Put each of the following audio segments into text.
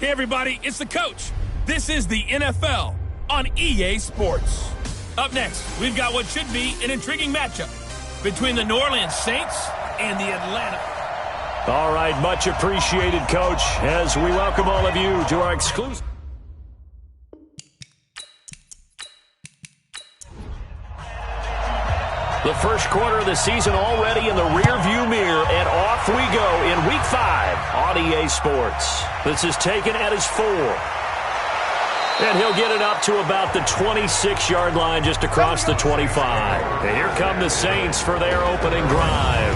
Hey everybody, it's the coach. This is the NFL on EA Sports. Up next, we've got what should be an intriguing matchup between the New Orleans Saints and the Atlanta. All right, much appreciated, Coach, as we welcome all of you to our exclusive. The first quarter of the season already in the rearview mirror, and off we go in Week 5 on EA Sports. This is taken at his 4. And he'll get it up to about the 26-yard line just across the 25. And here come the Saints for their opening drive.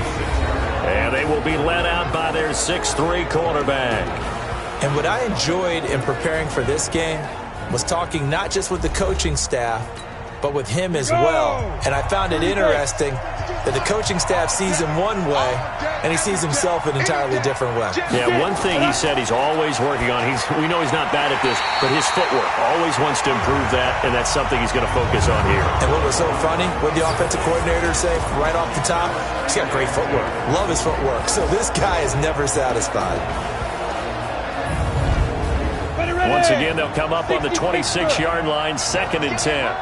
And they will be led out by their 6'3 quarterback. And what I enjoyed in preparing for this game was talking not just with the coaching staff, but with him as well. And I found it interesting that the coaching staff sees him one way, and he sees himself an entirely different way. Yeah, one thing he said he's always working on, we know he's not bad at this, but his footwork, always wants to improve that, and that's something he's going to focus on here. And what was so funny, what the offensive coordinator say right off the top, he's got great footwork. Love his footwork. So this guy is never satisfied. Once again, they'll come up on the 26-yard line, 2nd and 10.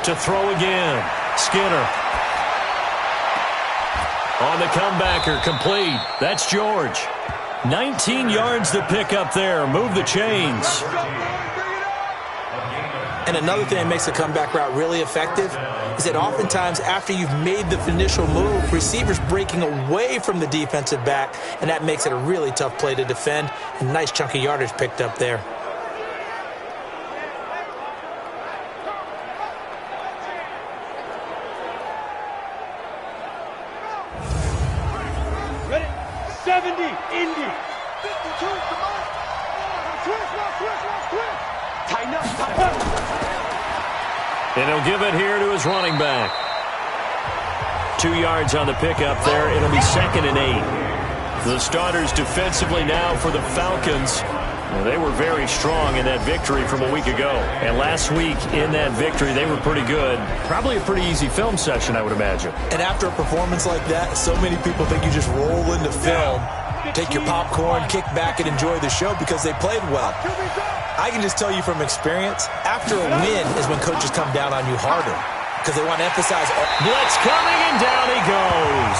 To throw again. Skinner. On the comebacker, complete. That's George. 19 yards to pick up there. Move the chains. And another thing that makes a comeback route really effective is that oftentimes after you've made the initial move, receivers breaking away from the defensive back, and that makes it a really tough play to defend. A nice chunk of yardage picked up there. And he'll give it here to his running back. 2 yards on the pickup there. It'll be 2nd and 8. The starters defensively now for the Falcons. Well, they were very strong in that victory from a week ago. And last week in that victory, they were pretty good. Probably a pretty easy film session, I would imagine. And after a performance like that, so many people think you just roll into film, take your popcorn, kick back, and enjoy the show because they played well. I can just tell you from experience, after a win is when coaches come down on you harder because they want to emphasize. Blitz coming, and down he goes.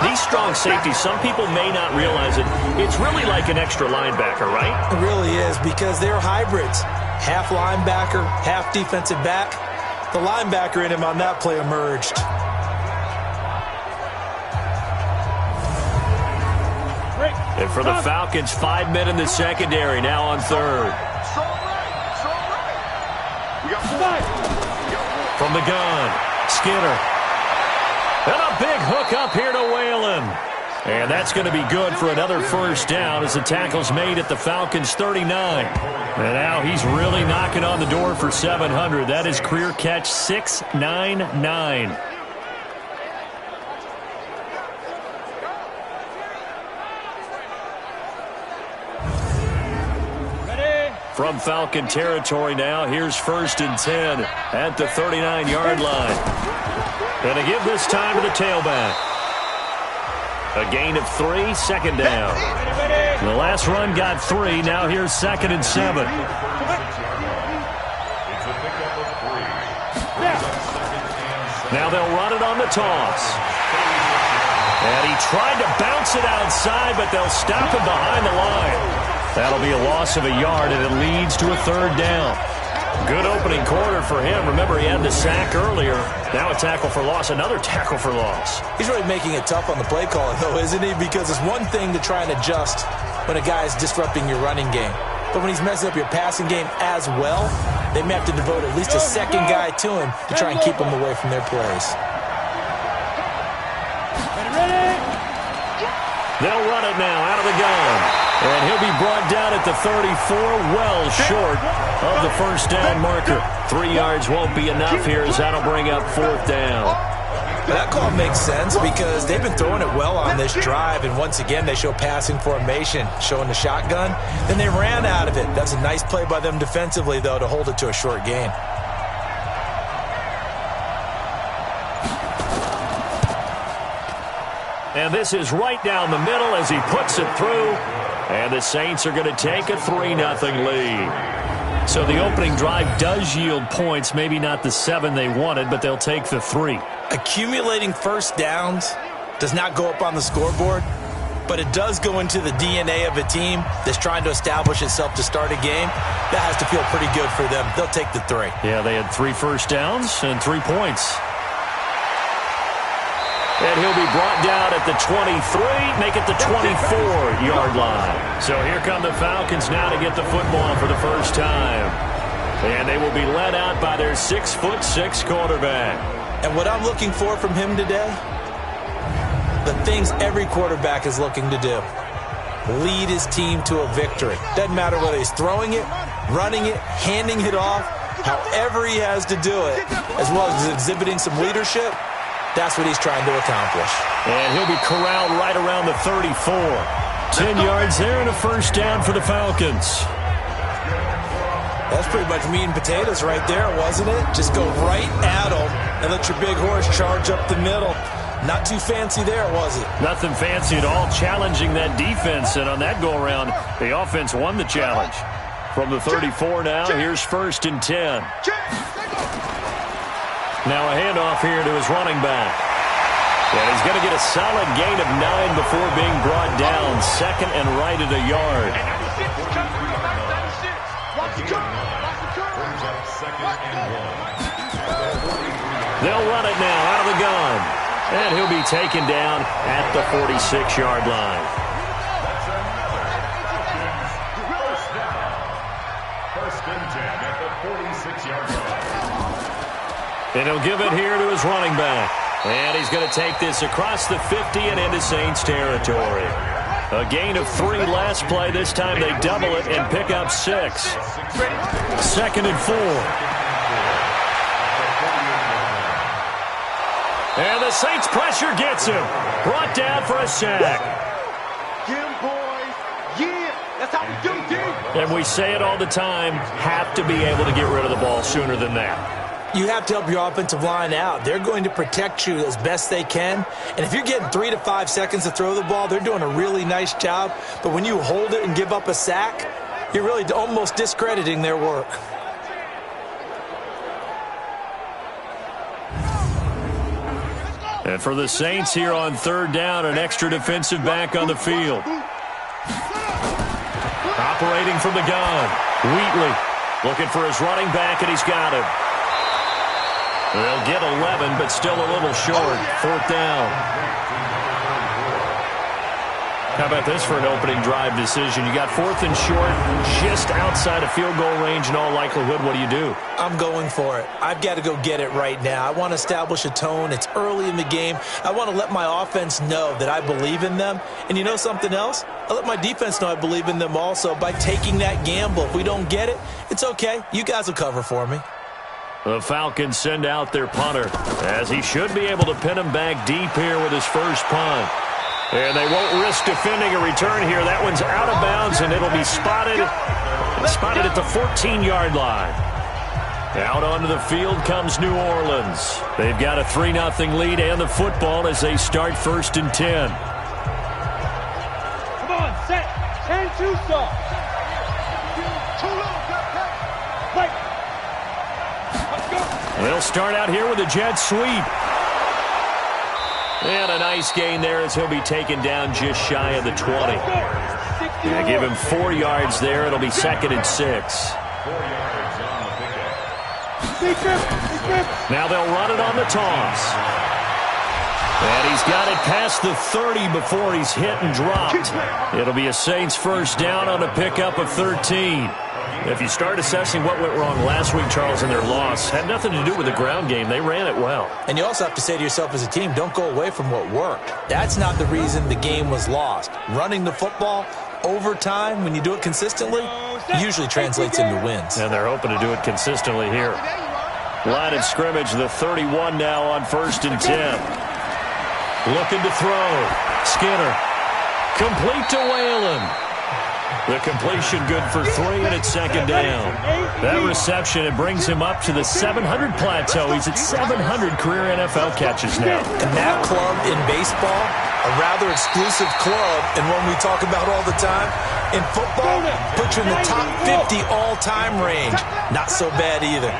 These strong safeties, some people may not realize it. It's really like an extra linebacker, right? It really is because they're hybrids. Half linebacker, half defensive back. The linebacker in him on that play emerged. And for the Falcons, 5 men in the secondary, now on 3rd. From the gun, Skinner. And a big hook up here to Whalen. And that's going to be good for another first down as the tackle's made at the Falcons' 39. And now he's really knocking on the door for 700. That is career catch 699. From Falcon territory now, here's 1st and 10 at the 39-yard line. And to give this time to the tailback. A gain of 3, 2nd down. The last run got 3, now here's 2nd and 7. Now they'll run it on the toss. And he tried to bounce it outside, but they'll stop him behind the line. That'll be a loss of a yard, and it leads to a 3rd down. Good opening quarter for him. Remember, he had the sack earlier. Now a tackle for loss, another tackle for loss. He's really making it tough on the play calling, though, isn't he? Because it's one thing to try and adjust when a guy is disrupting your running game. But when he's messing up your passing game as well, they may have to devote at least a second guy to him to try and keep him away from their plays. They'll run it now out of the gun. And he'll be brought down at the 34, well short of the first down marker. 3 yards won't be enough here as that'll bring up 4th down. That call makes sense because they've been throwing it well on this drive, and once again they show passing formation, showing the shotgun. Then they ran out of it. That's a nice play by them defensively, though, to hold it to a short gain. And this is right down the middle as he puts it through. And the Saints are going to take a 3-0 lead. So the opening drive does yield points, maybe not the 7 they wanted, but they'll take the 3. Accumulating first downs does not go up on the scoreboard, but it does go into the DNA of a team that's trying to establish itself to start a game. That has to feel pretty good for them. They'll take the 3. Yeah, they had 3 first downs and 3 points. And he'll be brought down at the 23, make it the 24-yard line. So here come the Falcons now to get the football for the first time. And they will be led out by their 6'6" quarterback. And what I'm looking for from him today, the things every quarterback is looking to do. Lead his team to a victory. Doesn't matter whether he's throwing it, running it, handing it off, however he has to do it, as well as exhibiting some leadership. That's what he's trying to accomplish. And he'll be corralled right around the 34. 10 yards there and a first down for the Falcons. That's pretty much meat and potatoes right there, wasn't it? Just go right at them and let your big horse charge up the middle. Not too fancy there, was it? Nothing fancy at all, challenging that defense. And on that go-around, the offense won the challenge. From the 34 now, here's 1st and 10. Now a handoff here to his running back. And he's going to get a solid gain of 9 before being brought down. 2nd and right at a yard. They'll run it now out of the gun. And he'll be taken down at the 46-yard line. First and 10 at the 46-yard line. And he'll give it here to his running back. And he's going to take this across the 50 and into Saints territory. A gain of 3 last play. This time they double it and pick up 6. 2nd and 4. And the Saints pressure gets him. Brought down for a sack. That's how we do, dude. And we say it all the time, have to be able to get rid of the ball sooner than that. You have to help your offensive line out. They're going to protect you as best they can. And if you're getting 3 to 5 seconds to throw the ball, they're doing a really nice job. But when you hold it and give up a sack, you're really almost discrediting their work. And for the Saints here on 3rd down, an extra defensive back on the field. Operating from the gun, Wheatley looking for his running back, and he's got him. They'll get 11, but still a little short. 4th down. How about this for an opening drive decision? You got 4th and short, just outside of field goal range in all likelihood. What do you do? I'm going for it. I've got to go get it right now. I want to establish a tone. It's early in the game. I want to let my offense know that I believe in them. And you know something else? I let my defense know I believe in them also by taking that gamble. If we don't get it, it's okay. You guys will cover for me. The Falcons send out their punter, as he should be able to pin him back deep here with his first punt. And they won't risk defending a return here. That one's out of bounds, and it'll be spotted at the 14-yard line. Out onto the field comes New Orleans. They've got a 3-0 lead and the football as they start 1st and 10. Come on, set. 10-2 stop. Too low. Right. They'll start out here with a jet sweep. And a nice gain there as he'll be taken down just shy of the 20. Yeah, give him 4 yards there. It'll be 2nd and 6. 4 yards on the pickup. Now they'll run it on the toss. And he's got it past the 30 before he's hit and dropped. It'll be a Saints first down on a pickup of 13. If you start assessing what went wrong last week, Charles, in their loss, had nothing to do with the ground game. They ran it well. And you also have to say to yourself as a team, don't go away from what worked. That's not the reason the game was lost. Running the football over time, when you do it consistently, usually translates into wins. And they're hoping to do it consistently here. Line of scrimmage, the 31 now on 1st and 10. Looking to throw. Skinner. Complete to Whalen. The completion good for 3, and it's second down. That reception, it brings him up to the 700 plateau. He's at 700 career NFL catches now. And that club in baseball, a rather exclusive club, and one we talk about all the time. In football, put you in the top 50 all-time range. Not so bad either.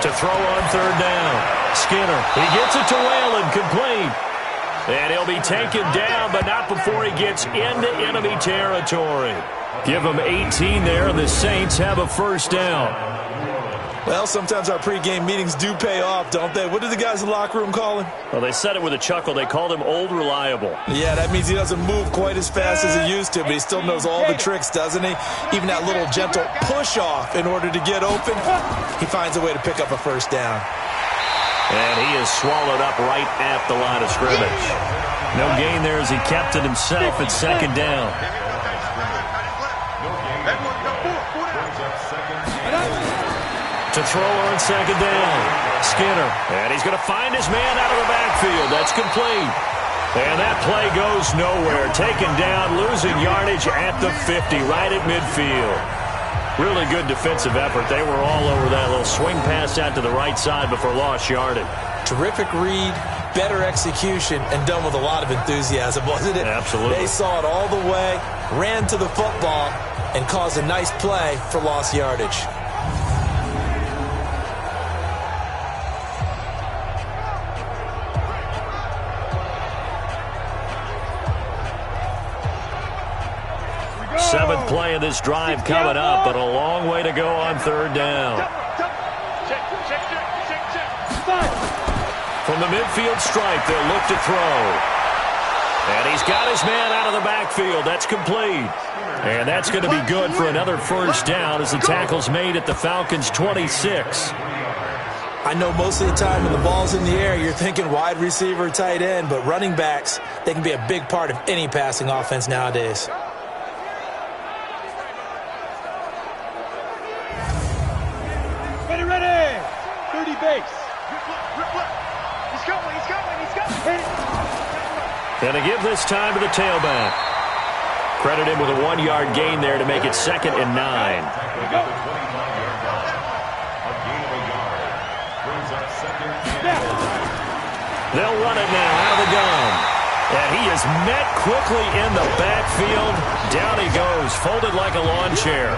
To throw on third down. Skinner, he gets it to Whalen, complete. And he'll be taken down, but not before he gets into enemy territory. Give him 18 there, and the Saints have a first down. Well, sometimes our pregame meetings do pay off, don't they? What do the guys in the locker room call him? Well, they said it with a chuckle. They called him Old Reliable. Yeah, that means he doesn't move quite as fast as he used to, but he still knows all the tricks, doesn't he? Even that little gentle push-off in order to get open, he finds a way to pick up a first down. And he is swallowed up right at the line of scrimmage. No gain there as he kept it himself at second down. To throw on second down. Skinner. And he's going to find his man out of the backfield. That's complete. And that play goes nowhere. Taken down, losing yardage at the 50, right at midfield. Really good defensive effort. They were all over that little swing pass out to the right side before lost yardage. Terrific read, better execution, and done with a lot of enthusiasm, wasn't it? Absolutely. They saw it all the way, ran to the football, and caused a nice play for lost yardage. Seventh play of this drive coming up, but a long way to go on third down. From the midfield stripe, they'll look to throw. And he's got his man out of the backfield. That's complete. And that's going to be good for another first down as the tackle's made at the Falcons' 26. I know most of the time when the ball's in the air, you're thinking wide receiver, tight end, but running backs, they can be a big part of any passing offense nowadays. Ready. 30 base. He's going. And to give this time to the tailback. Credit him with a 1-yard gain there to make it 2nd and 9. They'll run it now out of the gun. And he is met quickly in the backfield. Down he goes, folded like a lawn chair.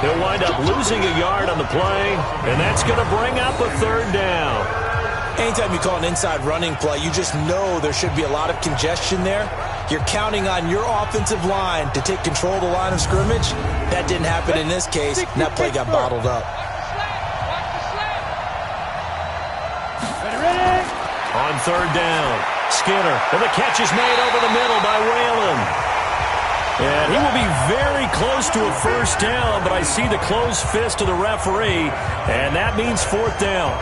He'll wind up losing a yard on the play, and that's going to bring up a third down. Anytime you call an inside running play, you just know there should be a lot of congestion there. You're counting on your offensive line to take control of the line of scrimmage. That didn't happen in this case, and that play got bottled up. On third down, Skinner, and the catch is made over the middle by Whalen. And he will be very close to a first down, but I see the closed fist of the referee, and that means 4th down.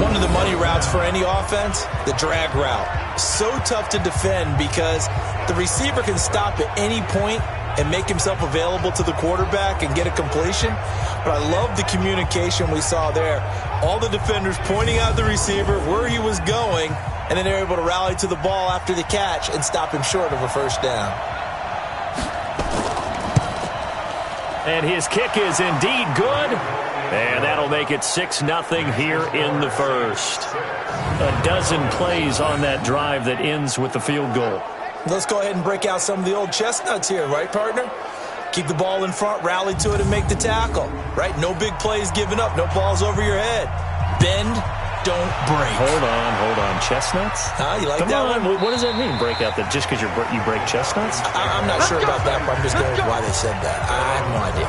One of the money routes for any offense, the drag route. So tough to defend because the receiver can stop at any point and make himself available to the quarterback and get a completion. But I love the communication we saw there. All the defenders pointing out the receiver, where he was going, and then they're able to rally to the ball after the catch and stop him short of a first down. And his kick is indeed good. And that'll make it 6-0 here in the first. A dozen plays on that drive that ends with the field goal. Let's go ahead and break out some of the old chestnuts here, right, partner? Keep the ball in front, rally to it, and make the tackle, right? No big plays given up, no balls over your head. Bend, don't break. Hold on. Chestnuts? You like Come that on. one? What does that mean, break out? That just because you break chestnuts? I'm not sure about that, but I'm just going with why they said that. I have no idea.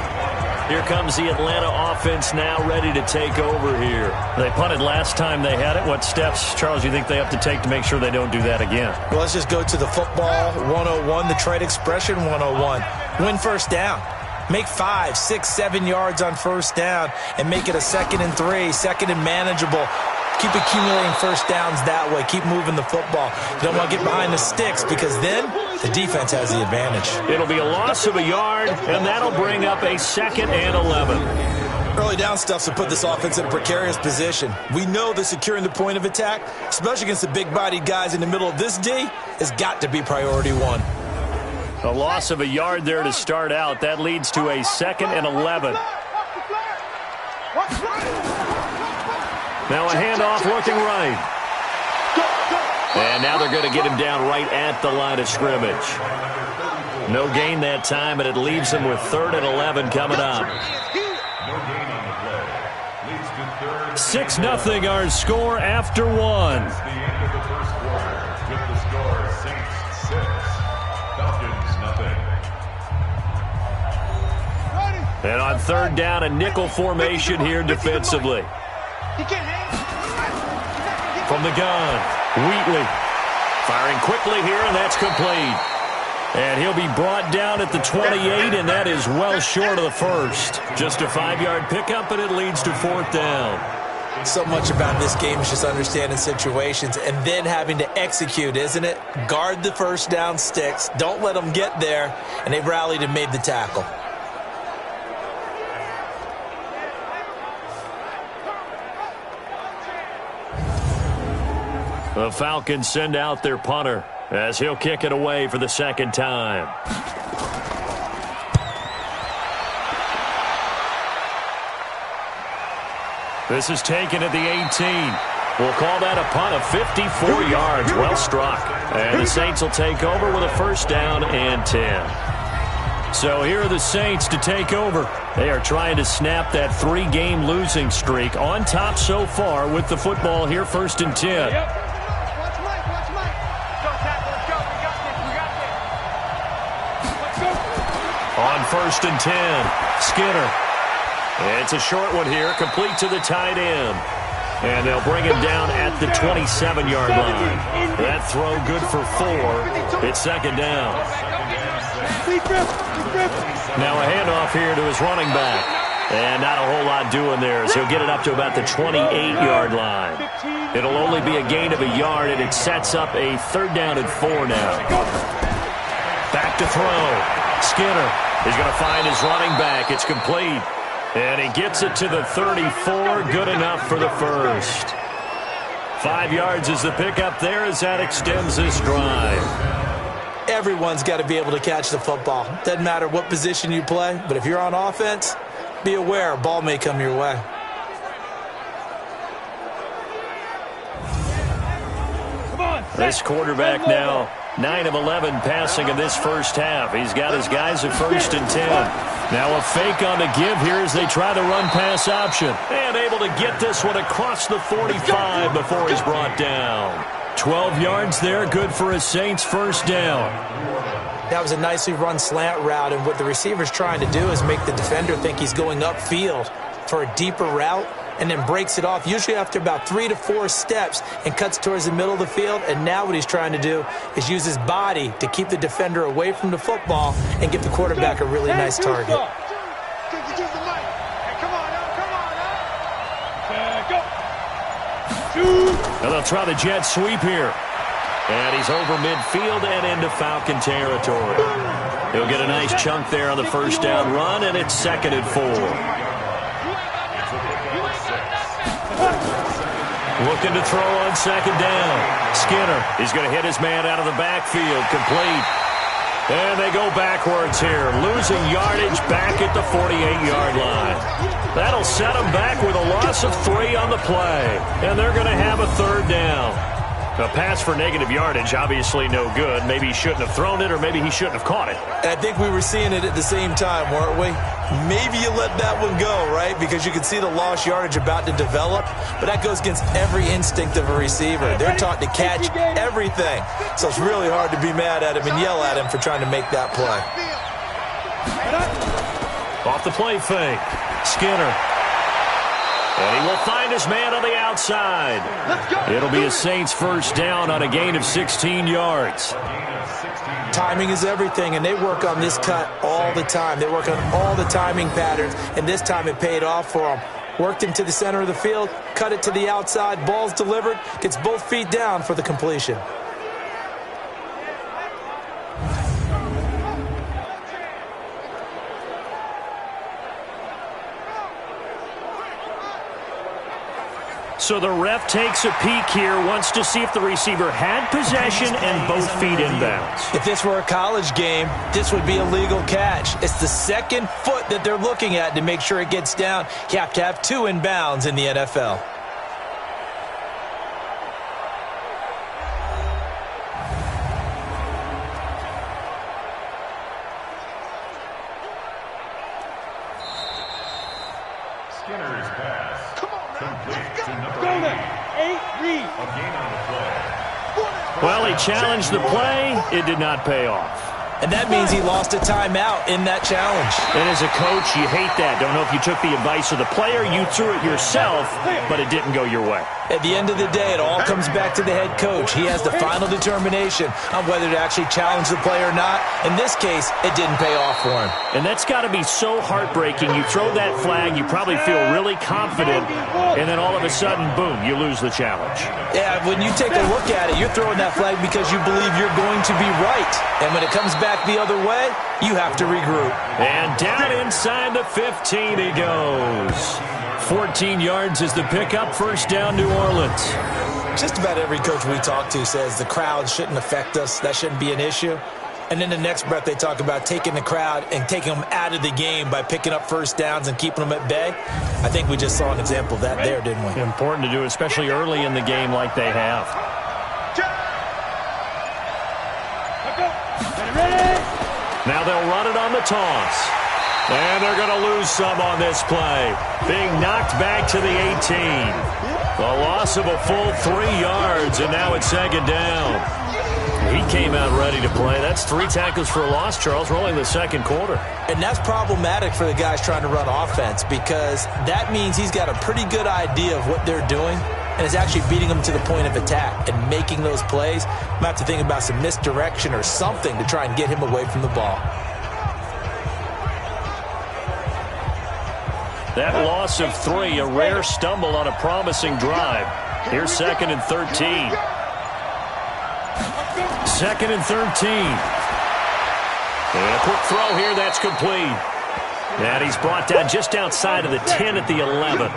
Here comes the Atlanta offense now ready to take over here. They punted last time they had it. What steps, Charles, you think they have to take to make sure they don't do that again? Well, let's just go to the football 101, the trade expression 101. Win first down. Make 5, 6, 7 yards on first down and make it a 2nd and 3, 2nd and manageable. Keep accumulating first downs that way. Keep moving the football. You don't want to get behind the sticks because then the defense has the advantage. It'll be a loss of a yard, and that'll bring up a 2nd and 11. Early down stuff's to put this offense in a precarious position. We know that securing the point of attack, especially against the big-bodied guys in the middle of this D, has got to be priority 1. A loss of a yard there to start out. That leads to a 2nd and 11. Now a handoff looking right. And now they're going to get him down right at the line of scrimmage. No gain that time, and it leaves him with 3rd and 11 coming up. 6-0 our score after one. The end of the first quarter with the score Saints 6, Falcons nothing. And on 3rd down, a nickel formation here defensively. From the gun, Wheatley firing quickly here, and that's complete. And he'll be brought down at the 28, and that is well short of the first. Just a 5-yard pickup, and it leads to 4th down. So much about this game is just understanding situations and then having to execute, isn't it? Guard the first down sticks. Don't let them get there. And they've rallied and made the tackle. The Falcons send out their punter as he'll kick it away for the 2nd time. This is taken at the 18. We'll call that a punt of 54 yards. Well struck. And the Saints will take over with a 1st down and 10. So here are the Saints to take over. They are trying to snap that 3-game losing streak. On top so far with the football here, 1st and 10. On 1st and 10, Skinner. It's a short one here, complete to the tight end. And they'll bring him down at the 27-yard line. That throw good for 4. It's 2nd down. Now a handoff here to his running back. And not a whole lot doing there, as he'll get it up to about the 28-yard line. It'll only be a gain of a yard, and it sets up a 3rd down and 4 now. Back to throw. Skinner is going to find his running back. It's complete. And he gets it to the 34. Good enough for the first. 5 yards is the pickup there as that extends this drive. Everyone's got to be able to catch the football. Doesn't matter what position you play, but if you're on offense, be aware a ball may come your way. This quarterback now 9 of 11 passing in this first half. He's got his guys at 1st and 10. Now a fake on the give here as they try the run-pass option. And able to get this one across the 45 before he's brought down. 12 yards there, good for a Saints 1st down. That was a nicely run slant route, and what the receiver's trying to do is make the defender think he's going upfield for a deeper route, and then breaks it off, usually after about 3 to 4 steps, and cuts towards the middle of the field. And now what he's trying to do is use his body to keep the defender away from the football and give the quarterback a really nice target. And they'll try the jet sweep here. And he's over midfield and into Falcon territory. He'll get a nice chunk there on the 1st down run, and it's 2nd and 4. Looking to throw on 2nd down. Skinner, he's going to hit his man out of the backfield. Complete. And they go backwards here. Losing yardage back at the 48-yard line. That'll set them back with a loss of 3 on the play. And they're going to have a 3rd down. A pass for negative yardage, obviously no good. Maybe he shouldn't have thrown it, or maybe he shouldn't have caught it. And I think we were seeing it at the same time, weren't we? Maybe you let that one go, right? Because you can see the lost yardage about to develop. But that goes against every instinct of a receiver. They're taught to catch everything. So it's really hard to be mad at him and yell at him for trying to make that play. Off the play fake. Skinner. And he will find his man on the outside. It'll be a Saints 1st down on a gain of 16 yards. Timing is everything, and they work on this cut all the time. They work on all the timing patterns, and this time it paid off for them. Worked him to the center of the field, cut it to the outside, ball's delivered, gets both feet down for the completion. So the ref takes a peek here, wants to see if the receiver had possession and both feet inbounds. If this were a college game, this would be a legal catch. It's the second foot that they're looking at to make sure it gets down. You have to have 2 inbounds in the NFL. Skinner's pass. Complete to number Go 8. there. 8, read. A gain on the play. Well, he challenged the play. It did not pay off. And that means he lost a timeout in that challenge. And as a coach, you hate that. Don't know if you took the advice of the player, you threw it yourself, but it didn't go your way. At the end of the day, it all comes back to the head coach. He has the final determination on whether to actually challenge the play or not. In this case, it didn't pay off for him. And that's got to be so heartbreaking. You throw that flag, you probably feel really confident, and then all of a sudden, boom, you lose the challenge. Yeah, when you take a look at it, you're throwing that flag because you believe you're going to be right. And when it comes back the other way, you have to regroup. And down inside the 15 he goes. 14 yards is the pickup, first down New Orleans. Just about every coach we talk to says the crowd shouldn't affect us. That shouldn't be an issue. And then the next breath they talk about taking the crowd and taking them out of the game by picking up first downs and keeping them at bay. I think we just saw an example of that there, didn't we? Important to do, especially early in the game like they have. Now they'll run it on the toss. And they're going to lose some on this play. Being knocked back to the 18. A loss of a full 3 yards, and now it's second down. He came out ready to play. That's 3 tackles for a loss, Charles, rolling the second quarter. And that's problematic for the guys trying to run offense because that means he's got a pretty good idea of what they're doing and is actually beating them to the point of attack and making those plays. Might have to think about some misdirection or something to try and get him away from the ball. That loss of 3, a rare stumble on a promising drive. Here's 2nd and 13. 2nd and 13. And a quick throw here, that's complete. And he's brought down just outside of the 10 at the 11.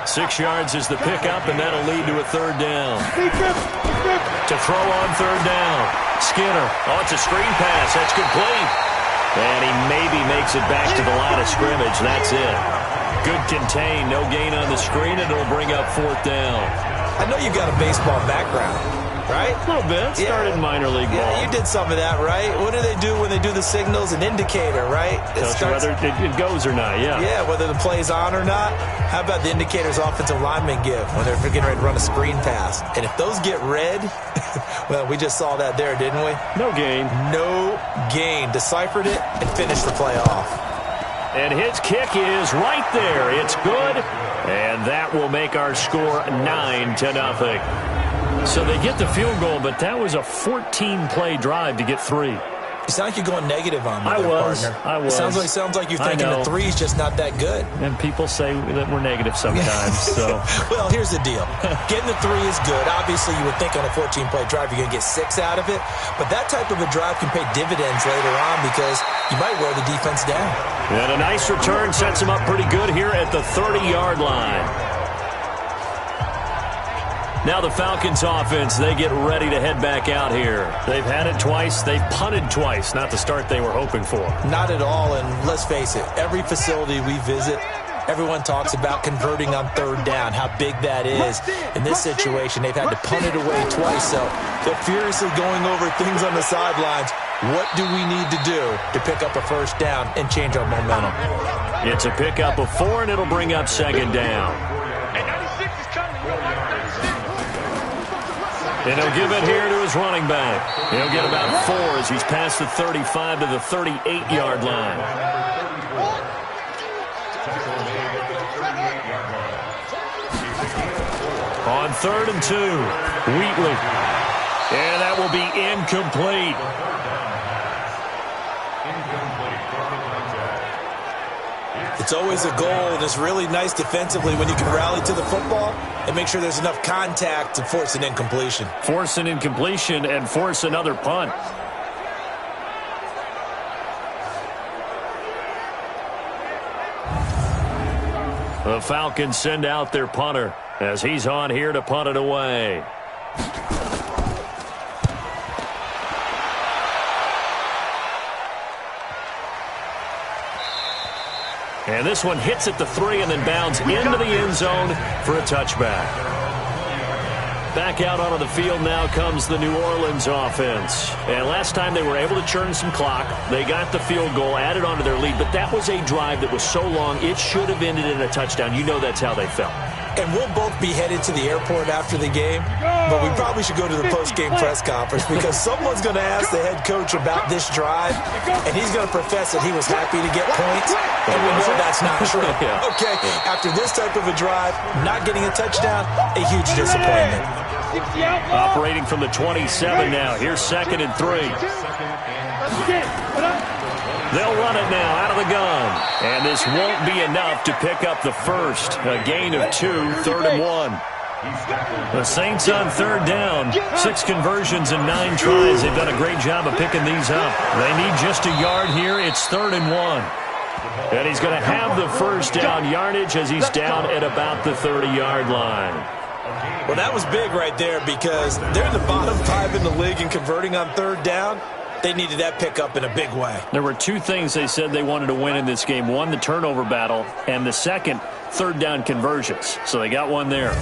6 yards is the pickup, and that'll lead to a third down. To throw on third down. Skinner. Oh, it's a screen pass. That's complete. And he maybe makes it back to the line of scrimmage. That's it. Good contain. No gain on the screen, and it'll bring up fourth down. I know you've got a baseball background, right? A little bit. Started in minor league ball. Yeah, you did some of that, right? What do they do when they do the signals? An indicator, right? Tells you whether it goes or not, yeah. Yeah, whether the play's on or not. How about the indicators offensive linemen give when they're getting ready to run a screen pass? And if those get red, well, we just saw that there, didn't we? No gain. No gain. Deciphered it and finished the play off. And his kick is right there. It's good. And that will make our score 9-0. So they get the field goal, but that was a 14-play drive to get 3. You sound like you're going negative on me, I was. It sounds like you're thinking the 3's just not that good. And people say that we're negative sometimes. So, well, here's the deal. Getting the 3 is good. Obviously, you would think on a 14-play drive you're going to get 6 out of it. But that type of a drive can pay dividends later on because you might wear the defense down. And a nice return sets him up pretty good here at the 30-yard line. Now the Falcons offense, they get ready to head back out here. They've had it twice. They've punted twice. Not the start they were hoping for. Not at all, and let's face it, every facility we visit, everyone talks about converting on third down, how big that is. In this situation, they've had to punt it away twice, so they're furiously going over things on the sidelines. What do we need to do to pick up a first down and change our momentum? It's a pickup of 4, and it'll bring up second down. And he'll give it here to his running back. He'll get about 4 as he's past the 35 to the 38-yard line. On 3rd and 2, Wheatley. And that will be incomplete. It's always a goal, and it's really nice defensively when you can rally to the football and make sure there's enough contact to force an incompletion. Force an incompletion and force another punt. The Falcons send out their punter. as he's on here to punt it away. And this one hits at the 3 and then bounds into the end zone for a touchback. Back out onto the field now comes the New Orleans offense. And last time they were able to churn some clock. They got the field goal, added onto their lead. But that was a drive that was so long, it should have ended in a touchdown. You know that's how they felt. And we'll both be headed to the airport after the game, but we probably should go to the post-game press conference because someone's going to ask the head coach about this drive, and he's going to profess that he was happy to get points, and we know that's not true. Okay, after this type of a drive, not getting a touchdown, a huge disappointment. Operating from the 27 now. Here's 2nd and 3. They'll run it now out of the gun. And this won't be enough to pick up the first. A gain of 2, 3rd and 1. The Saints on 3rd down. 6 conversions and 9 tries. They've done a great job of picking these up. They need just a yard here. It's 3rd and 1. And he's going to have the first down yardage as he's down at about the 30-yard line. Well, that was big right there because they're in the bottom 5 in the league in converting on 3rd down. They needed that pickup in a big way. There were 2 things they said they wanted to win in this game. One, the turnover battle, and the second, 3rd down conversions. So they got one there.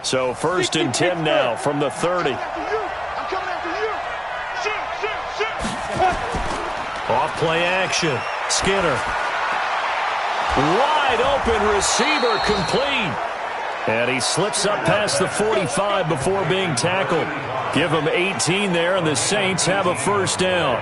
So 1st and 10 now from the 30. Off play action. Skinner. Wide open receiver complete. And he slips up past the 45 before being tackled. Give him 18 there, and the Saints have a first down.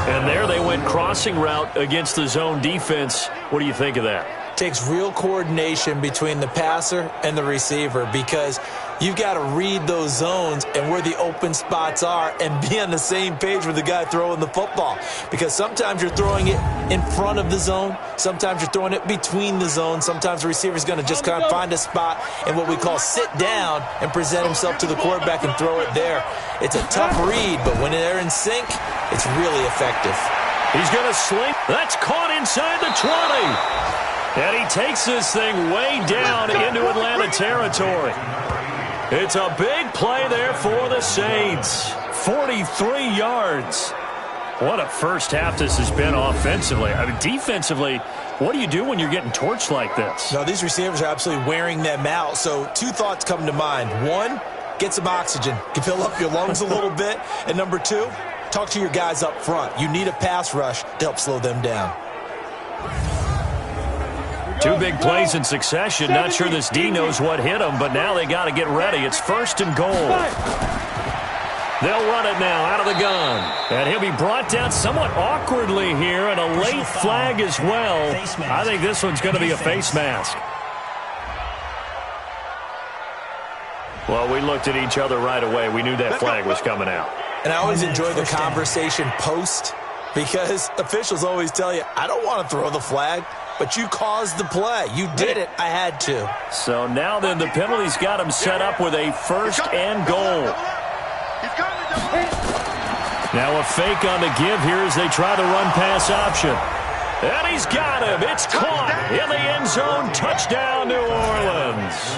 And there they went crossing route against the zone defense. What do you think of that? Takes real coordination between the passer and the receiver because you've got to read those zones and where the open spots are and be on the same page with the guy throwing the football. Because sometimes you're throwing it in front of the zone. Sometimes you're throwing it between the zones. Sometimes the receiver's going to just kind of find a spot and what we call sit down and present himself to the quarterback and throw it there. It's a tough read, but when they're in sync, it's really effective. He's going to sling. That's caught inside the 20. And he takes this thing way down into Atlanta territory. It's a big play there for the Saints. 43 yards. What a first half this has been offensively. I mean, defensively, what do you do when you're getting torched like this? No, these receivers are absolutely wearing them out. So 2 thoughts come to mind. 1, get some oxygen. You fill up your lungs a little bit. And number 2, talk to your guys up front. You need a pass rush to help slow them down. 2 big plays in succession. Not sure this D knows what hit him, but now they got to get ready. It's 1st and goal. They'll run it now out of the gun. And he'll be brought down somewhat awkwardly here, and a late flag as well. I think this one's going to be a face mask. Well, we looked at each other right away. We knew that flag was coming out. And I always enjoy the conversation post because officials always tell you, I don't want to throw the flag. But you caused the play. You did it. I had to. So now then the penalty's got him set up with a 1st and goal. Now a fake on the give here as they try the run-pass option. And he's got him. It's caught in the end zone. Touchdown, New Orleans.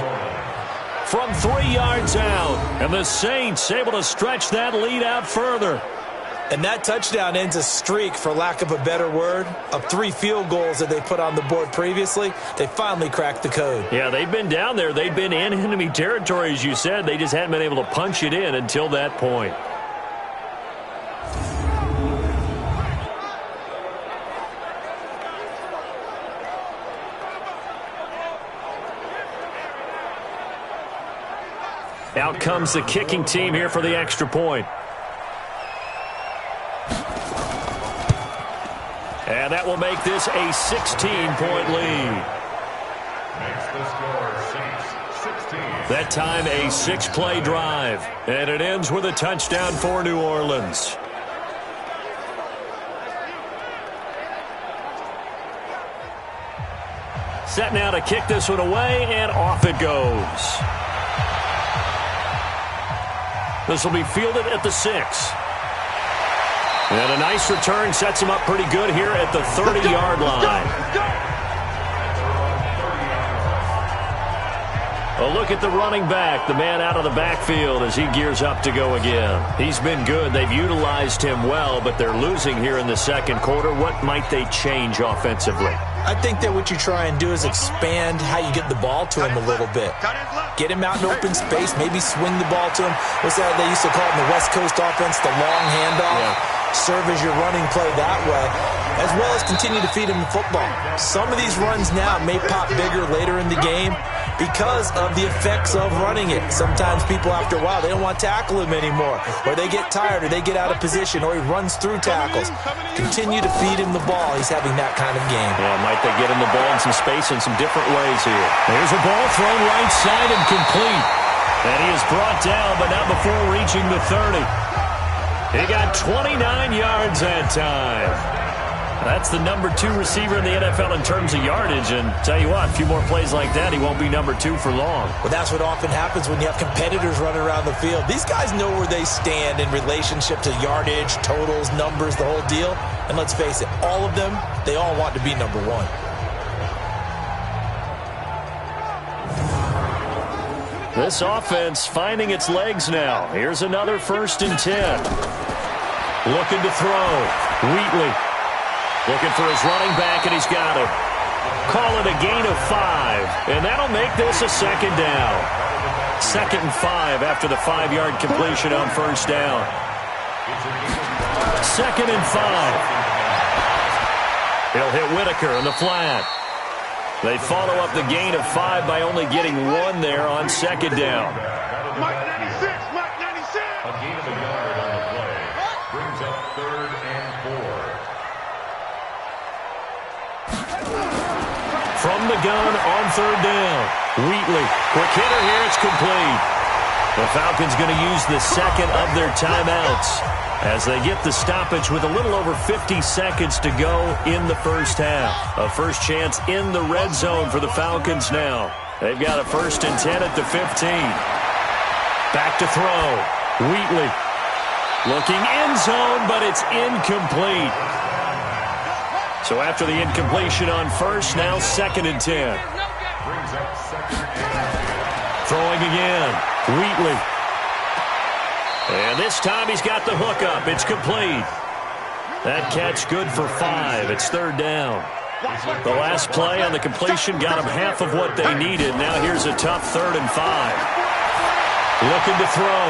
From 3 yards out. And the Saints able to stretch that lead out further. And that touchdown ends a streak, for lack of a better word, of 3 field goals that they put on the board previously. They finally cracked the code. Yeah, they've been down there. They've been in enemy territory, as you said. They just hadn't been able to punch it in until that point. Out comes the kicking team here for the extra point. And that will make this a 16-point lead. Makes the score Saints 16. That time a 6-play drive. And it ends with a touchdown for New Orleans. Set now to kick this one away, and off it goes. This will be fielded at the 6. And a nice return sets him up pretty good here at the 30-yard line. A look at the running back, the man out of the backfield as he gears up to go again. He's been good. They've utilized him well, but they're losing here in the second quarter. What might they change offensively? I think that what you try and do is expand how you get the ball to him a little bit. Get him out in open space, maybe swing the ball to him. What's that they used to call it in the West Coast offense, the long handoff? Yeah. Serve as your running play that way, as well as continue to feed him the football. Some of these runs now may pop bigger later in the game because of the effects of running it. Sometimes people, after a while, they don't want to tackle him anymore, or they get tired, or they get out of position, or he runs through tackles. Continue to feed him the ball. He's having that kind of game. Yeah, might they get him the ball in some space in some different ways here. There's a ball thrown right side and complete. And he is brought down, but not before reaching the 30. He got 29 yards that time. That's the number 2 receiver in the NFL in terms of yardage. And tell you what, a few more plays like that, he won't be number 2 for long. Well, that's what often happens when you have competitors running around the field. These guys know where they stand in relationship to yardage, totals, numbers, the whole deal. And let's face it, all of them, they all want to be number 1. This offense finding its legs now. Here's another 1st and 10. Looking to throw. Wheatley looking for his running back, and he's got him. Call it a gain of 5, and that'll make this a 2nd down. 2nd and 5 after the 5-yard completion on 1st down. 2nd and 5. He'll hit Whitaker in the flat. They follow up the gain of 5 by only getting 1 there on 2nd down. Mike 96, Mike 96. A gain of a yard on the play brings up 3rd and 4. From the gun on 3rd down. Wheatley, quick hitter here, it's complete. The Falcons going to use the 2nd of their timeouts as they get the stoppage with a little over 50 seconds to go in the first half. A first chance in the red zone for the Falcons now. They've got a 1st and 10 at the 15. Back to throw. Wheatley looking end zone, but it's incomplete. So after the incompletion on 1st, now 2nd and 10. Throwing again. Wheatley. And this time he's got the hook up. It's complete. That catch good for 5. It's 3rd down. The last play on the completion got them half of what they needed. Now here's a tough 3rd and 5. Looking to throw.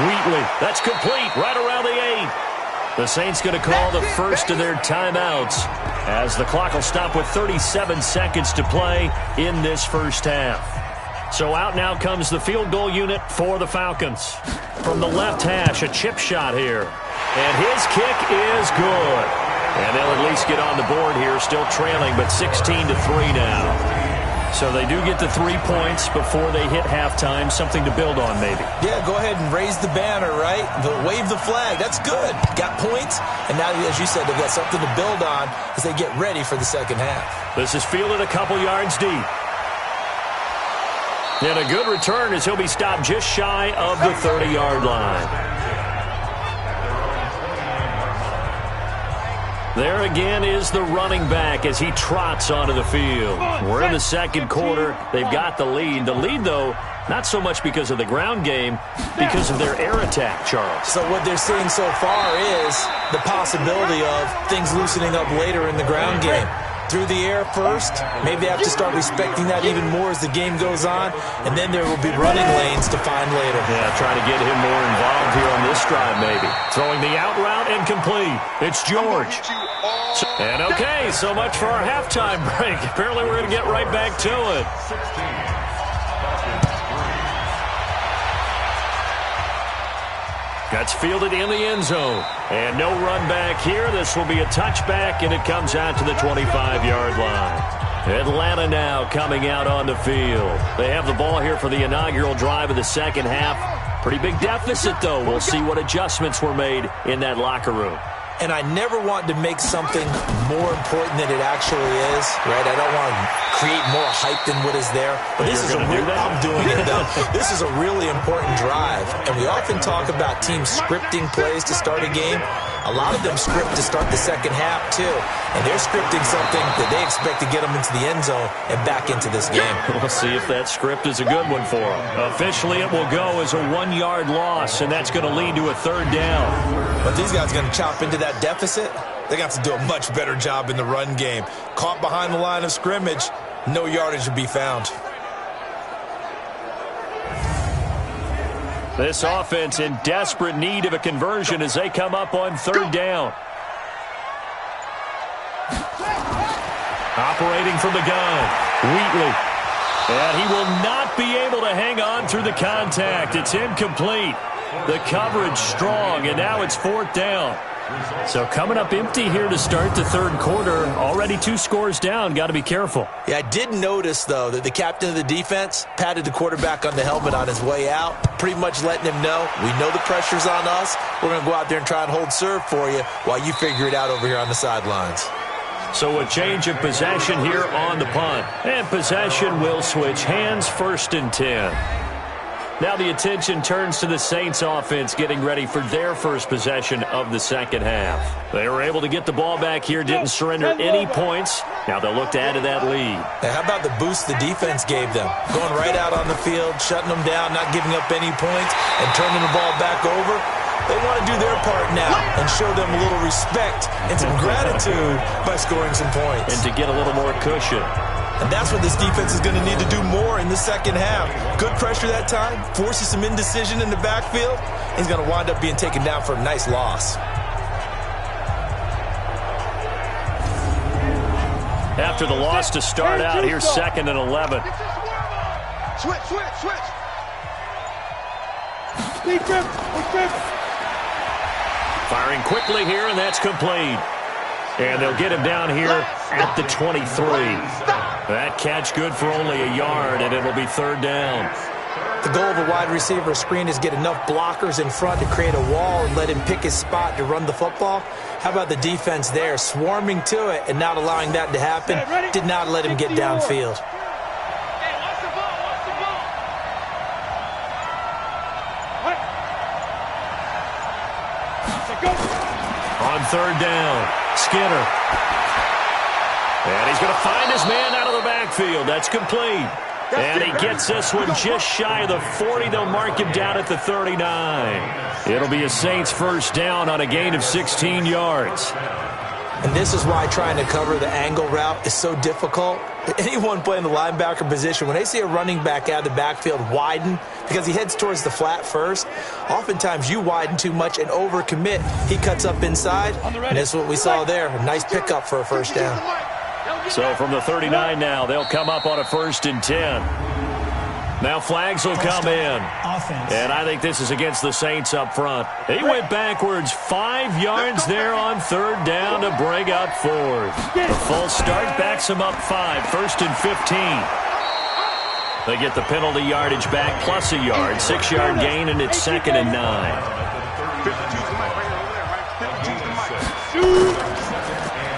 Wheatley. That's complete right around the 8. The Saints going to call the first of their timeouts as the clock will stop with 37 seconds to play in this first half. So out now comes the field goal unit for the Falcons. From the left hash, a chip shot here. And his kick is good. And they'll at least get on the board here, still trailing, but 16-3 now. So they do get the 3 points before they hit halftime, something to build on maybe. Yeah, go ahead and raise the banner, right? Wave the flag. That's good. Got points, and now, as you said, they've got something to build on as they get ready for the second half. This is fielded a couple yards deep. And a good return as he'll be stopped just shy of the 30-yard line. There again is the running back as he trots onto the field. We're in the second quarter. They've got the lead. The lead, though, not so much because of the ground game, because of their air attack, Charles. So what they're seeing so far is the possibility of things loosening up later in the ground game. Through the air first, maybe they have to start respecting that even more as the game goes on, and then there will be running lanes to find later. Yeah, trying to get him more involved here on this drive maybe. Throwing the out route and complete. It's George. And okay, so much for our halftime break. Apparently we're going to get right back to it. 16. That's fielded in the end zone. And no run back here. This will be a touchback, and it comes out to the 25-yard line. Atlanta now coming out on the field. They have the ball here for the inaugural drive of the second half. Pretty big deficit, though. We'll see what adjustments were made in that locker room. and I never want to make something more important than it actually is, right? I don't want to create more hype than what is there. But this is I'm doing it, though. This is a really important drive, and we often talk about teams scripting plays to start a game. A lot of them script to start the second half, too. And they're scripting something that they expect to get them into the end zone and back into this game. We'll see if that script is a good one for them. Officially, it will go as a 1-yard loss, and that's going to lead to a third down. But these guys are going to chop into that deficit. They're going to have to do a much better job in the run game. Caught behind the line of scrimmage, no yardage to be found. This offense in desperate need of a conversion as they come up on third down. Operating from the gun, Wheatley. And he will not be able to hang on through the contact. It's incomplete. The coverage strong, and now it's fourth down. So coming up empty here to start the third quarter. Already 2 scores down. Got to be careful. Yeah, I did notice, though, that the captain of the defense patted the quarterback on the helmet on his way out, pretty much letting him know, we know the pressure's on us. We're going to go out there and try and hold serve for you while you figure it out over here on the sidelines. So a change of possession here on the punt. And possession will switch hands, 1st and 10. Now the attention turns to the Saints offense getting ready for their first possession of the second half. They were able to get the ball back here, didn't surrender any points. Now they'll look to add to that lead. Now, how about the boost the defense gave them? Going right out on the field, shutting them down, not giving up any points, and turning the ball back over. They want to do their part now and show them a little respect and some gratitude by scoring some points. And to get a little more cushion. And that's what this defense is going to need to do more in the second half. Good pressure that time, forces some indecision in the backfield. He's going to wind up being taken down for a nice loss. After the loss to start out, here's 2nd and 11. Switch. Firing quickly here, and that's complete. And they'll get him down here at the 23. That catch good for only a yard, and it'll be third down. The goal of a wide receiver screen is get enough blockers in front to create a wall and let him pick his spot to run the football. How about the defense there, swarming to it and not allowing that to happen? Did not let him get downfield. On third down, Skinner. And he's going to find his man out of the backfield. That's complete. And he gets this one just shy of the 40. They'll mark him down at the 39. It'll be a Saints first down on a gain of 16 yards. And this is why trying to cover the angle route is so difficult. Anyone playing the linebacker position, when they see a running back out of the backfield widen, because he heads towards the flat first, oftentimes you widen too much and overcommit. He cuts up inside, and that's what we saw there. A nice pickup for a first down. So from the 39 now, they'll come up on a 1st and 10. Now flags will come in. And I think this is against the Saints up front. He went backwards 5 yards there on third down to bring up 4th. The full start backs him up 5, 1st and 15. They get the penalty yardage back plus a yard, 6-yard gain, and it's 2nd and 9.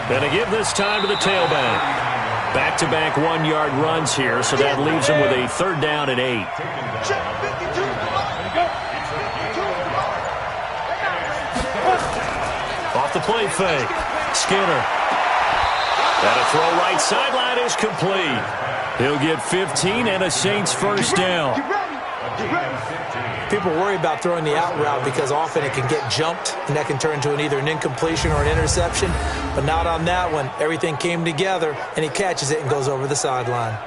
Gonna give this time to the tailback. Back-to-back 1-yard runs here, so that leaves him with a third down and 8. Off the play fake. Skinner. And a throw right sideline is complete. He'll get 15 and a Saints first down. People worry about throwing the out route because often it can get jumped, and that can turn into either an incompletion or an interception. But not on that one. Everything came together, and he catches it and goes over the sideline.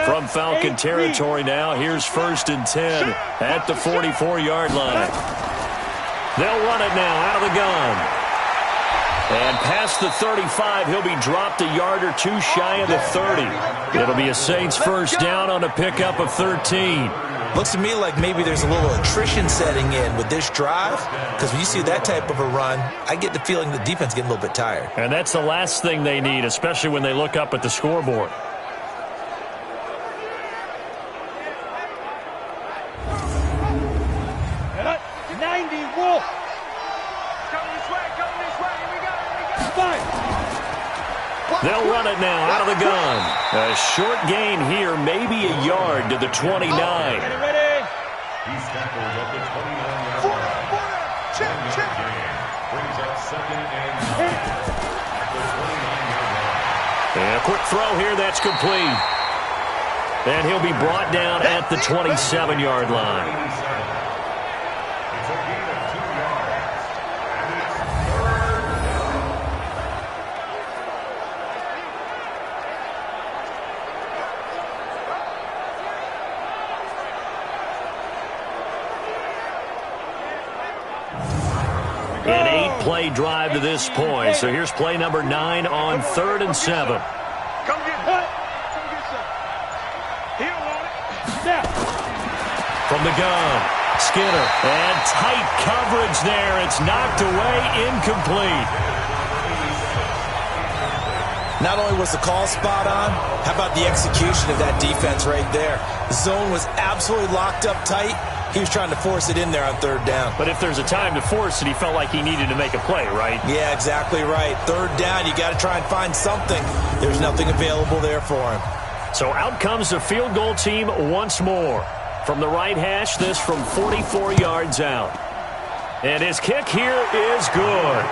From Falcon territory now, here's 1st and 10 at the 44-yard line. They'll run it now out of the gun. And past the 35, he'll be dropped a yard or 2 shy of the 30. It'll be a Saints first down on a pickup of 13. Looks to me like maybe there's a little attrition setting in with this drive, because when you see that type of a run, I get the feeling the defense getting a little bit tired. And that's the last thing they need, especially when they look up at the scoreboard. it now out of the gun. A short gain here, maybe a yard to the 29. He's tackled at the 29-yard line. Check. Brings up 2nd and 9 at the 29-yard line. And a quick throw here, that's complete. And he'll be brought down at the 27-yard line. It's a gain of 2 yards. And it's 3rd down. An 8-play drive to this point. So here's play number 9 on 3rd and 7. Come get some. He don't want it. From the gun, Skinner. And tight coverage there. It's knocked away, incomplete. Not only was the call spot on, how about the execution of that defense right there? The zone was absolutely locked up tight. He was trying to force it in there on 3rd down. But if there's a time to force it, he felt like he needed to make a play, right? Yeah, exactly right. 3rd down, you got to try and find something. There's nothing available there for him. So out comes the field goal team once more. From the right hash, this from 44 yards out. And his kick here is good.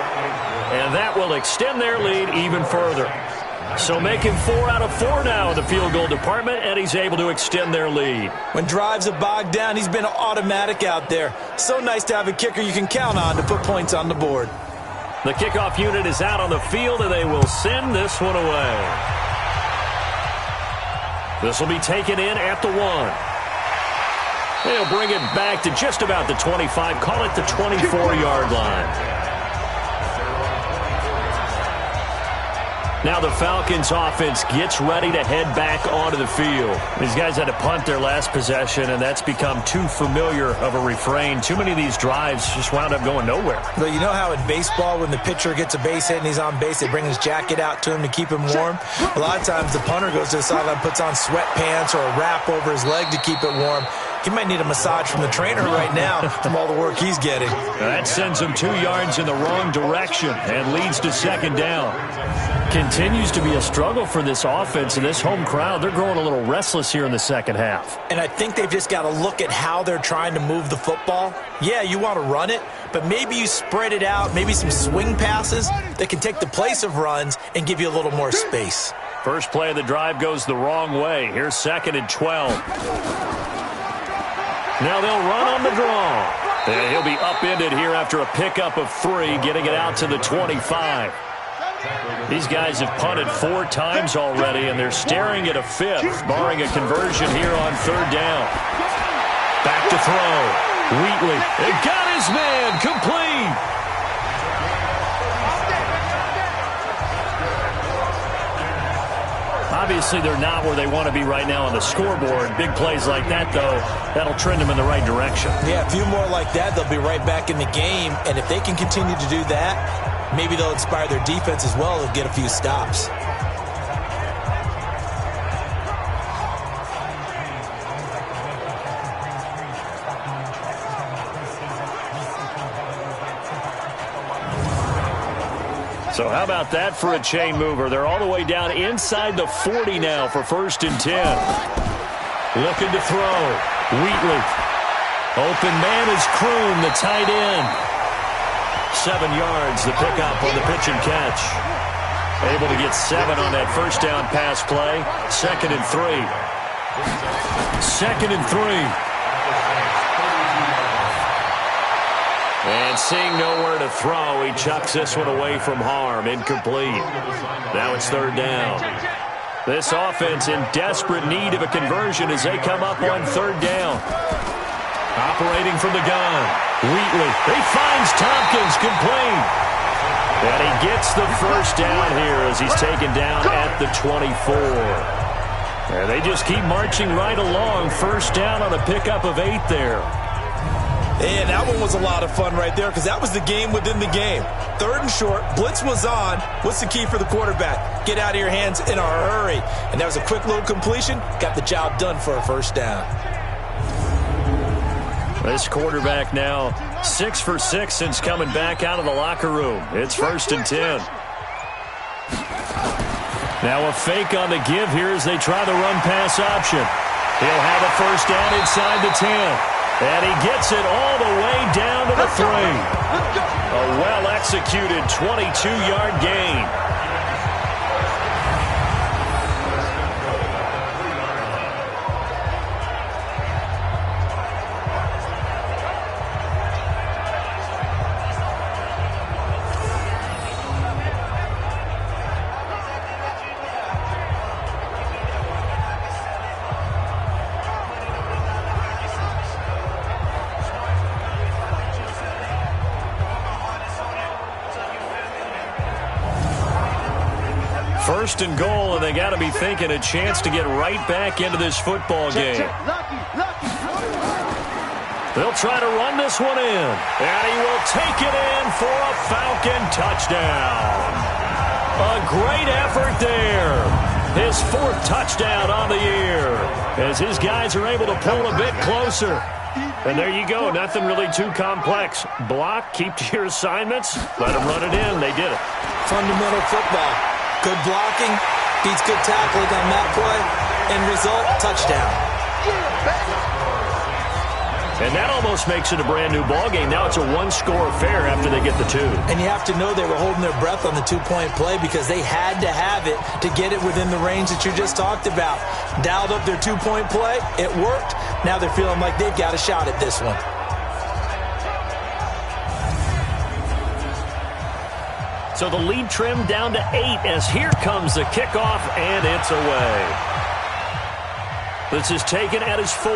And that will extend their lead even further. So making 4 out of 4 now in the field goal department, and he's able to extend their lead. When drives are bogged down, he's been automatic out there. So nice to have a kicker you can count on to put points on the board. The kickoff unit is out on the field, and they will send this one away. This will be taken in at the 1. They'll bring it back to just about the 25, call it the 24-yard line. Now the Falcons offense gets ready to head back onto the field. These guys had to punt their last possession, and that's become too familiar of a refrain. Too many of these drives just wound up going nowhere. But you know how in baseball, when the pitcher gets a base hit and he's on base, they bring his jacket out to him to keep him warm? A lot of times the punter goes to the sideline, puts on sweatpants or a wrap over his leg to keep it warm. He might need a massage from the trainer right now from all the work he's getting. That sends him 2 yards in the wrong direction and leads to 2nd down. Continues to be a struggle for this offense, and this home crowd, they're growing a little restless here in the second half. And I think they've just got to look at how they're trying to move the football. Yeah, you want to run it, but maybe you spread it out, maybe some swing passes that can take the place of runs and give you a little more space. First play of the drive goes the wrong way. Here's 2nd and 12. Now they'll run on the draw. And he'll be upended here after a pickup of 3, getting it out to the 25. These guys have punted 4 times already, and they're staring at a 5th, barring a conversion here on 3rd down. Back to throw. Wheatley. It got his man. Complete. Obviously, they're not where they want to be right now on the scoreboard. Big plays like that, though, that'll trend them in the right direction. Yeah, a few more like that, they'll be right back in the game. And if they can continue to do that, maybe they'll inspire their defense as well. They'll get a few stops. So how about that for a chain mover? They're all the way down inside the 40 now for 1st and 10. Looking to throw. Wheatley. Open man is Kroon, the tight end. 7 yards, the pickup on the pitch and catch. Able to get 7 on that 1st down pass play. 2nd and 3. 2nd and 3. And seeing nowhere to throw, he chucks this one away from harm. Incomplete. Now it's 3rd down. This offense in desperate need of a conversion as they come up on 3rd down. Operating from the gun. Wheatley. He finds Tompkins. Complete. And he gets the 1st down here as he's taken down at the 24. And they just keep marching right along. 1st down on a pickup of 8 there. And that one was a lot of fun right there because that was the game within the game. 3rd and short, blitz was on. What's the key for the quarterback? Get out of your hands in a hurry. And that was a quick little completion. Got the job done for a 1st down. This quarterback now 6 for 6 since coming back out of the locker room. It's 1st and 10. Now a fake on the give here as they try the run-pass option. He'll have a first down inside the 10. And he gets it all the way down to the 3. A well-executed 22-yard gain. First and goal, and they got to be thinking a chance to get right back into this football game. They'll try to run this one in, and he will take it in for a Falcon touchdown. A great effort there. His 4th touchdown on the year as his guys are able to pull a bit closer. And there you go. Nothing really too complex. Block, keep to your assignments, let them run it in. They did it. Fundamental football. Good blocking, beats good tackling on that play, and result, touchdown. And that almost makes it a brand-new ballgame. Now it's a one-score affair after they get the 2. And you have to know they were holding their breath on the 2-point play because they had to have it to get it within the range that you just talked about. Dialed up their 2-point play. It worked. Now they're feeling like they've got a shot at this one. So the lead trimmed down to 8 as here comes the kickoff, and it's away. This is taken at his 4.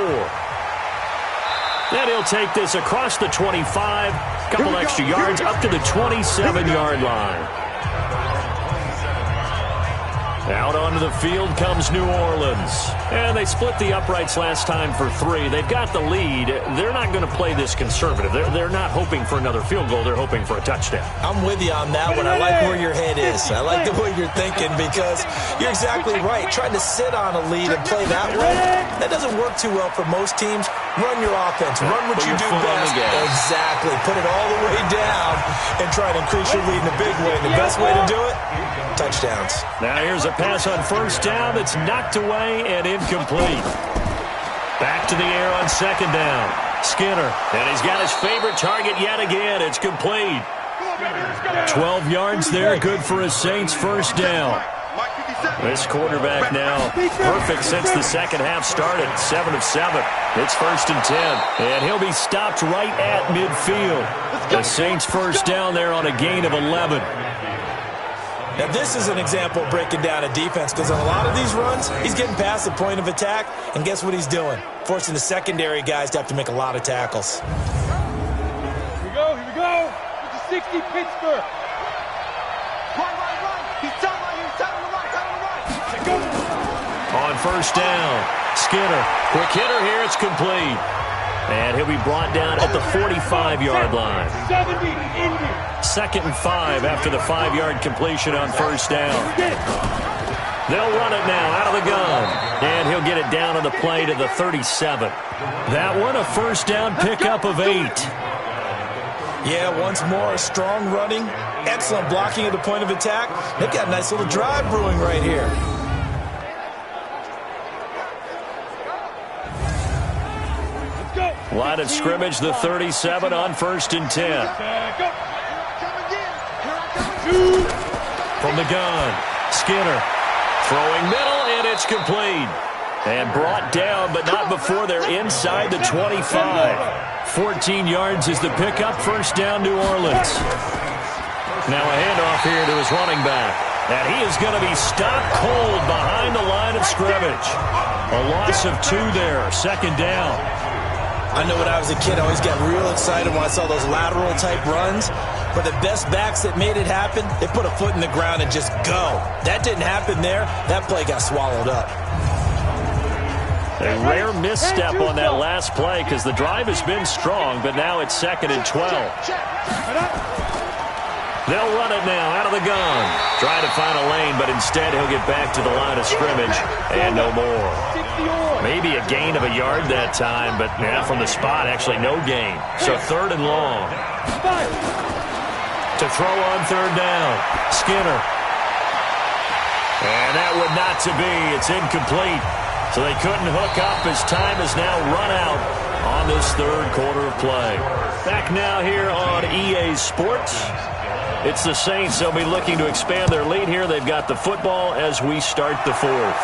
Then he'll take this across the 25, couple extra yards up to the 27-yard line. Out onto the field comes New Orleans. And they split the uprights last time for 3. They've got the lead. They're not going to play this conservative. They're not hoping for another field goal. They're hoping for a touchdown. I'm with you on that one. I like where your head is. I like the way you're thinking because you're exactly right. Trying to sit on a lead and play that way, that doesn't work too well for most teams. Run your offense. Run what you do best. Exactly. Put it all the way down and try to increase your lead in a big way. And the best way to do it, touchdowns. Now here's a pass on first down that's knocked away and incomplete. Back to the air on second down. Skinner. And he's got his favorite target yet again. It's complete. 12 yards there. Good for a Saints first down. This quarterback now perfect since the second half started. 7 of 7. It's first and 10. And he'll be stopped right at midfield. The Saints first down there on a gain of 11. Now, this is an example of breaking down a defense because on a lot of these runs, he's getting past the point of attack, and guess what he's doing? Forcing the secondary guys to have to make a lot of tackles. Here we go, here we go. It's a 60 Pittsburgh. Right. He's tight right here, he's tight on the right. On first down, Skinner. Quick hitter here, it's complete. And he'll be brought down at the 45-yard line. 70, Indy. Second and 5 after the 5-yard completion on first down. They'll run it now out of the gun. And he'll get it down on the play to the 37. That one a first down pickup of 8. Yeah, once more, strong running, excellent blocking at the point of attack. They've got a nice little drive brewing right here. Line of scrimmage, the 37 on first and 10. From the gun, Skinner throwing middle, and it's complete. And brought down, but not before they're inside the 25. 14 yards is the pickup, first down New Orleans. Now a handoff here to his running back. And he is going to be stopped cold behind the line of scrimmage. A loss of 2 there, second down. I know when I was a kid, I always got real excited when I saw those lateral-type runs. But the best backs that made it happen, they put a foot in the ground and just go. That didn't happen there. That play got swallowed up. A rare misstep on that last play because the drive has been strong, but now it's second and 12. They'll run it now out of the gun. Trying to find a lane, but instead he'll get back to the line of scrimmage and no more. Maybe a gain of a yard that time, but yeah, from the spot, actually no gain. So third and long. To throw on third down, Skinner. And that would not to be. It's incomplete. So they couldn't hook up as time has now run out on this third quarter of play. Back now here on EA Sports. It's the Saints. They'll be looking to expand their lead here. They've got the football as we start the fourth.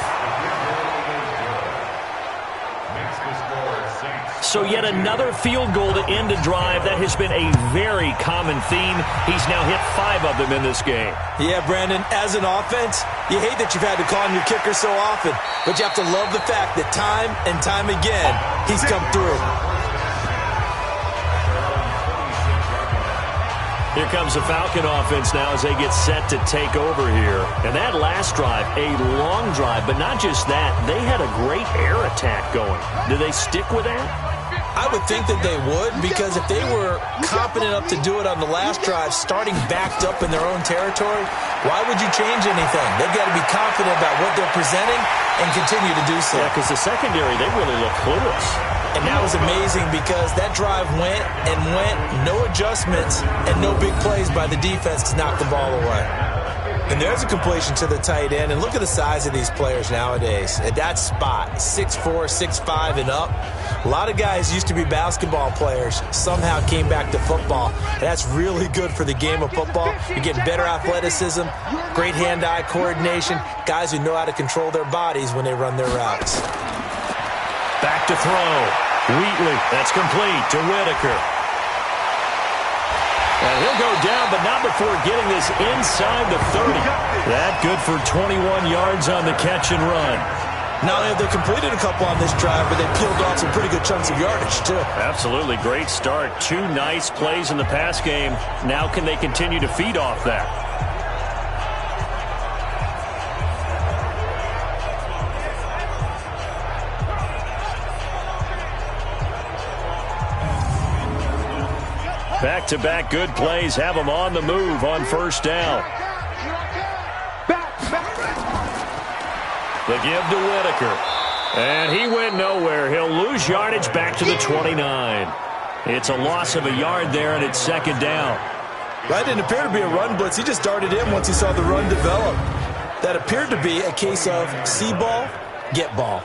So yet another field goal to end a drive. That has been a very common theme. He's now hit 5 of them in this game. Yeah, Brandon, as an offense, you hate that you've had to call on your kicker so often, but you have to love the fact that time and time again, he's come through. Here comes the Falcon offense now as they get set to take over here. And that last drive, a long drive, but not just that. They had a great air attack going. Do they stick with that? I would think that they would, because if they were competent enough to do it on the last drive, starting backed up in their own territory, why would you change anything? They've got to be confident about what they're presenting and continue to do so. Yeah, because the secondary, they really look clueless. And that was amazing because that drive went and went, no adjustments, and no big plays by the defense to knock the ball away. And there's a completion to the tight end. And look at the size of these players nowadays. At that spot, 6'4", 6'5", and up. A lot of guys used to be basketball players, somehow came back to football. And that's really good for the game of football. You're getting better athleticism, great hand-eye coordination, guys who know how to control their bodies when they run their routes. Back to throw. Wheatley, that's complete to Whitaker. And he'll go down, but not before getting this inside the 30. That good for 21 yards on the catch and run. Not only have they completed a couple on this drive, but they peeled off some pretty good chunks of yardage, too. Absolutely. Great start. 2 nice plays in the pass game. Now can they continue to feed off that? Back-to-back good plays have them on the move on first down. The give to Whitaker. And he went nowhere. He'll lose yardage back to the 29. It's a loss of a yard there, and it's second down. That didn't appear to be a run blitz. He just darted in once he saw the run develop. That appeared to be a case of see ball, get ball.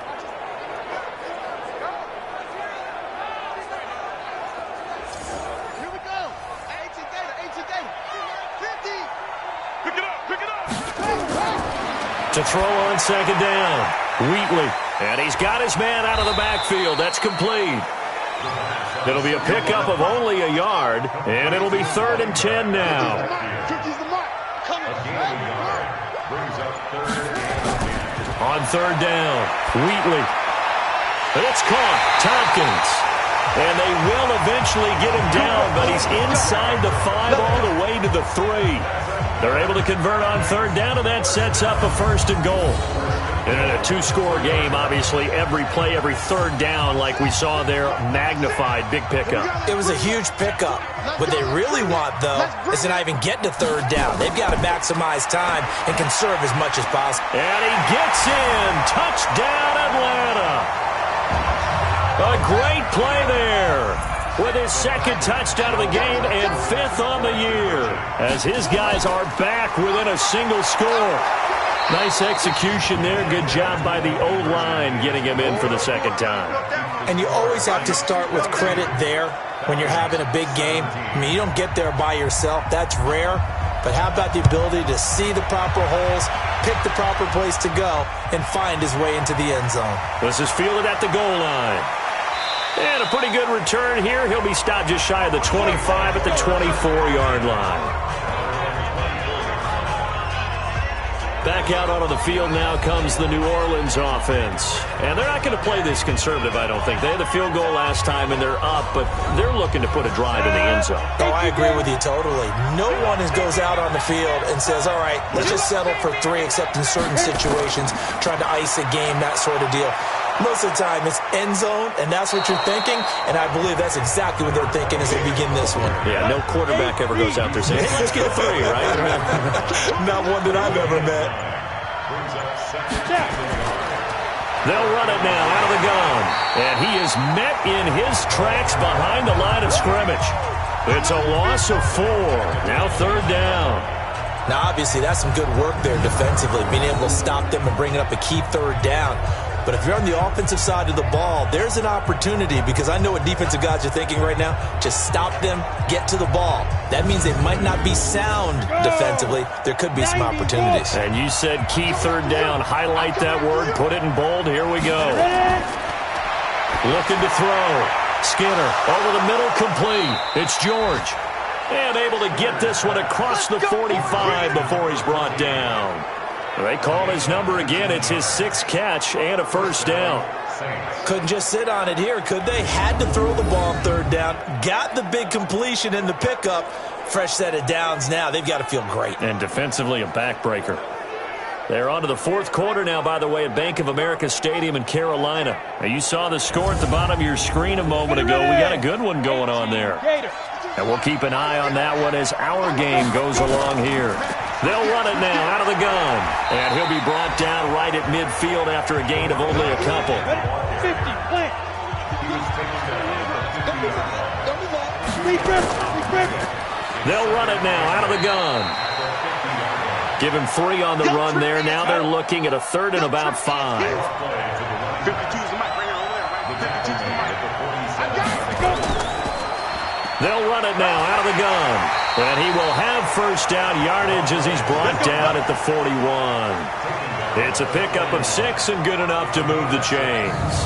To throw on second down, Wheatley. And he's got his man out of the backfield. That's complete. It'll be a pickup of only a yard, and it'll be 3rd and 10 now. On third down, Wheatley. It's caught. Tompkins. And they will eventually get him down, but he's inside the 5 all the way to the 3. They're able to convert on third down, and that sets up a 1st and goal. And in a 2-score game, obviously, every play, every third down, like we saw there, magnified, big pickup. It was a huge pickup. What they really want, though, is to not even get to third down. They've got to maximize time and conserve as much as possible. And he gets in. Touchdown, Atlanta. A great play there, with his 2nd touchdown of the game and 5th on the year, as his guys are back within a single score. Nice execution there. Good job by the O-line getting him in for the 2nd time. And you always have to start with credit there when you're having a big game. I mean, you don't get there by yourself. That's rare. But how about the ability to see the proper holes, pick the proper place to go, and find his way into the end zone? This is fielded at the goal line. And a pretty good return here. He'll be stopped just shy of the 25 at the 24-yard line. Back out onto the field now comes the New Orleans offense. And they're not going to play this conservative, I don't think. They had the field goal last time, and they're up, but they're looking to put a drive in the end zone. Oh, I agree with you totally. No one goes out on the field and says, all right, let's just settle for 3, except in certain situations, trying to ice a game, that sort of deal. Most of the time, it's end zone, and that's what you're thinking, and I believe that's exactly what they're thinking as they begin this one. Yeah, no quarterback ever goes out there saying, hey, let's get 3, right? Not one that I've ever met. They'll run it now out of the gun, and he is met in his tracks behind the line of scrimmage. It's a loss of 4. Now 3rd down. Now, obviously, that's some good work there defensively, being able to stop them and bringing up a key third down. But if you're on the offensive side of the ball, there's an opportunity, because I know what defensive guys are thinking right now. Just stop them, get to the ball. That means they might not be sound defensively. There could be some opportunities. And you said key third down. Highlight that word, put it in bold. Here we go. Looking to throw. Skinner over the middle, complete. It's George. And able to get this one across the 45 before he's brought down. They call his number again. It's his 6th catch and a first down. Couldn't just sit on it here, could they? Had to throw the ball on third down. Got the big completion in the pickup. Fresh set of downs now. They've got to feel great. And defensively, a backbreaker. They're on to the 4th quarter now, by the way, at Bank of America Stadium in Carolina. Now, you saw the score at the bottom of your screen a moment ago. We got a good one going on there. And we'll keep an eye on that one as our game goes along here. They'll run it now out of the gun. And he'll be brought down right at midfield after a gain of only a couple. 50, plant. They'll run it now out of the gun. Give him 3 on the run there. Now they're looking at a 3rd and about 5. They'll run it now out of the gun. And he will have first down yardage as he's brought down at the 41. It's a pickup of 6 and good enough to move the chains.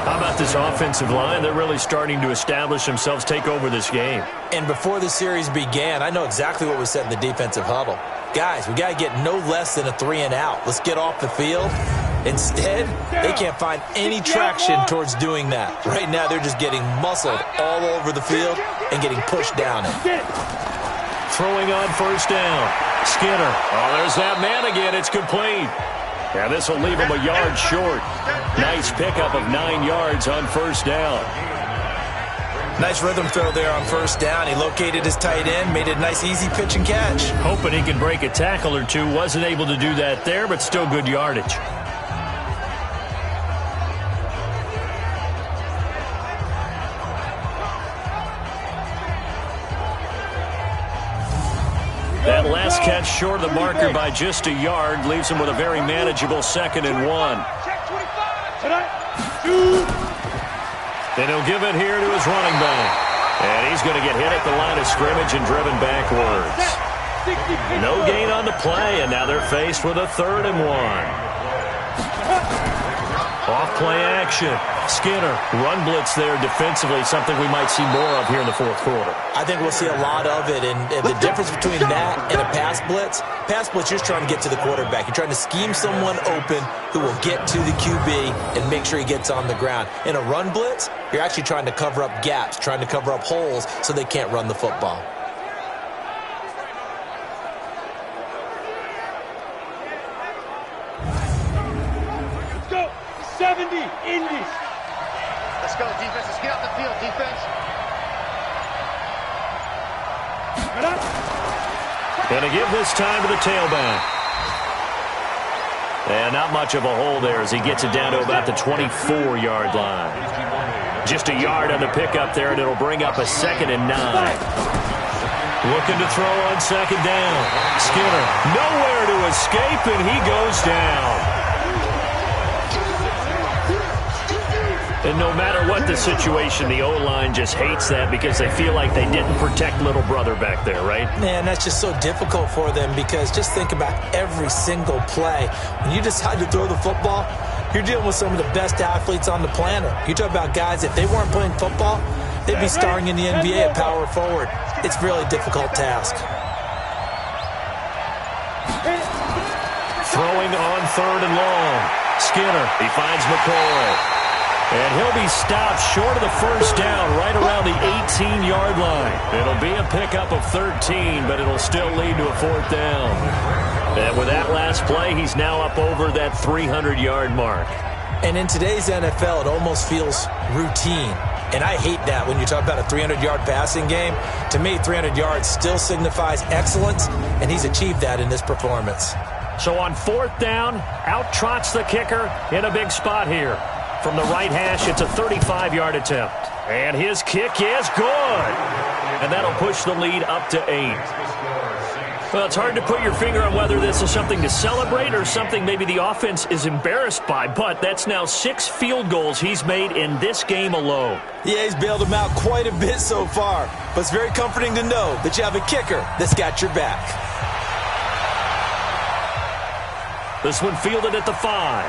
How about this offensive line? They're really starting to establish themselves, take over this game. And before the series began, I know exactly what was said in the defensive huddle. Guys, we got to get no less than a 3 and out. Let's get off the field. Instead, they can't find any traction towards doing that. Right now, they're just getting muscled all over the field and getting pushed down it. Throwing on first down. Skinner. Oh, there's that man again. It's complete. Yeah, this will leave him a yard short. Nice pickup of 9 yards on first down. Nice rhythm throw there on first down. He located his tight end, made it a nice, easy pitch and catch. Hoping he can break a tackle or two. Wasn't able to do that there, but still good yardage. That last catch short of the marker by just a yard leaves him with a very manageable 2nd and 1. And he'll give it here to his running back. And he's going to get hit at the line of scrimmage and driven backwards. No gain on the play, and now they're faced with a 3rd and 1. Off play action. Skinner, run blitz there defensively, something we might see more of here in the 4th quarter. I think we'll see a lot of it, and the difference between that and a pass blitz, you're just trying to get to the quarterback. You're trying to scheme someone open who will get to the QB and make sure he gets on the ground. In a run blitz, you're actually trying to cover up gaps, trying to cover up holes so they can't run the football. Let's go. 70, Indies. Let's go, defense. Let's get out the field, defense. Going to give this time to the tailback. And not much of a hole there as he gets it down to about the 24-yard line. Just a yard on the pickup there, and it'll bring up a 2nd and 9. Looking to throw on 2nd down. Skinner, nowhere to escape, and he goes down. And no matter what the situation, the O-line just hates that because they feel like they didn't protect little brother back there, right? Man, that's just so difficult for them because just think about every single play. When you decide to throw the football, you're dealing with some of the best athletes on the planet. You talk about guys, if they weren't playing football, they'd be starring in the NBA at power forward. It's a really difficult task. Throwing on 3rd and long. Skinner, he finds McCoy. And he'll be stopped short of the first down right around the 18-yard line. It'll be a pickup of 13, but it'll still lead to a 4th down. And with that last play, he's now up over that 300-yard mark. And in today's NFL, it almost feels routine. And I hate that when you talk about a 300-yard passing game. To me, 300 yards still signifies excellence, and he's achieved that in this performance. So on 4th down, out trots the kicker in a big spot here. From the right hash, it's a 35-yard attempt. And his kick is good. And that'll push the lead up to 8. Well, it's hard to put your finger on whether this is something to celebrate or something maybe the offense is embarrassed by, but that's now 6 field goals he's made in this game alone. Yeah, he's bailed them out quite a bit so far, but it's very comforting to know that you have a kicker that's got your back. This one fielded at the 5.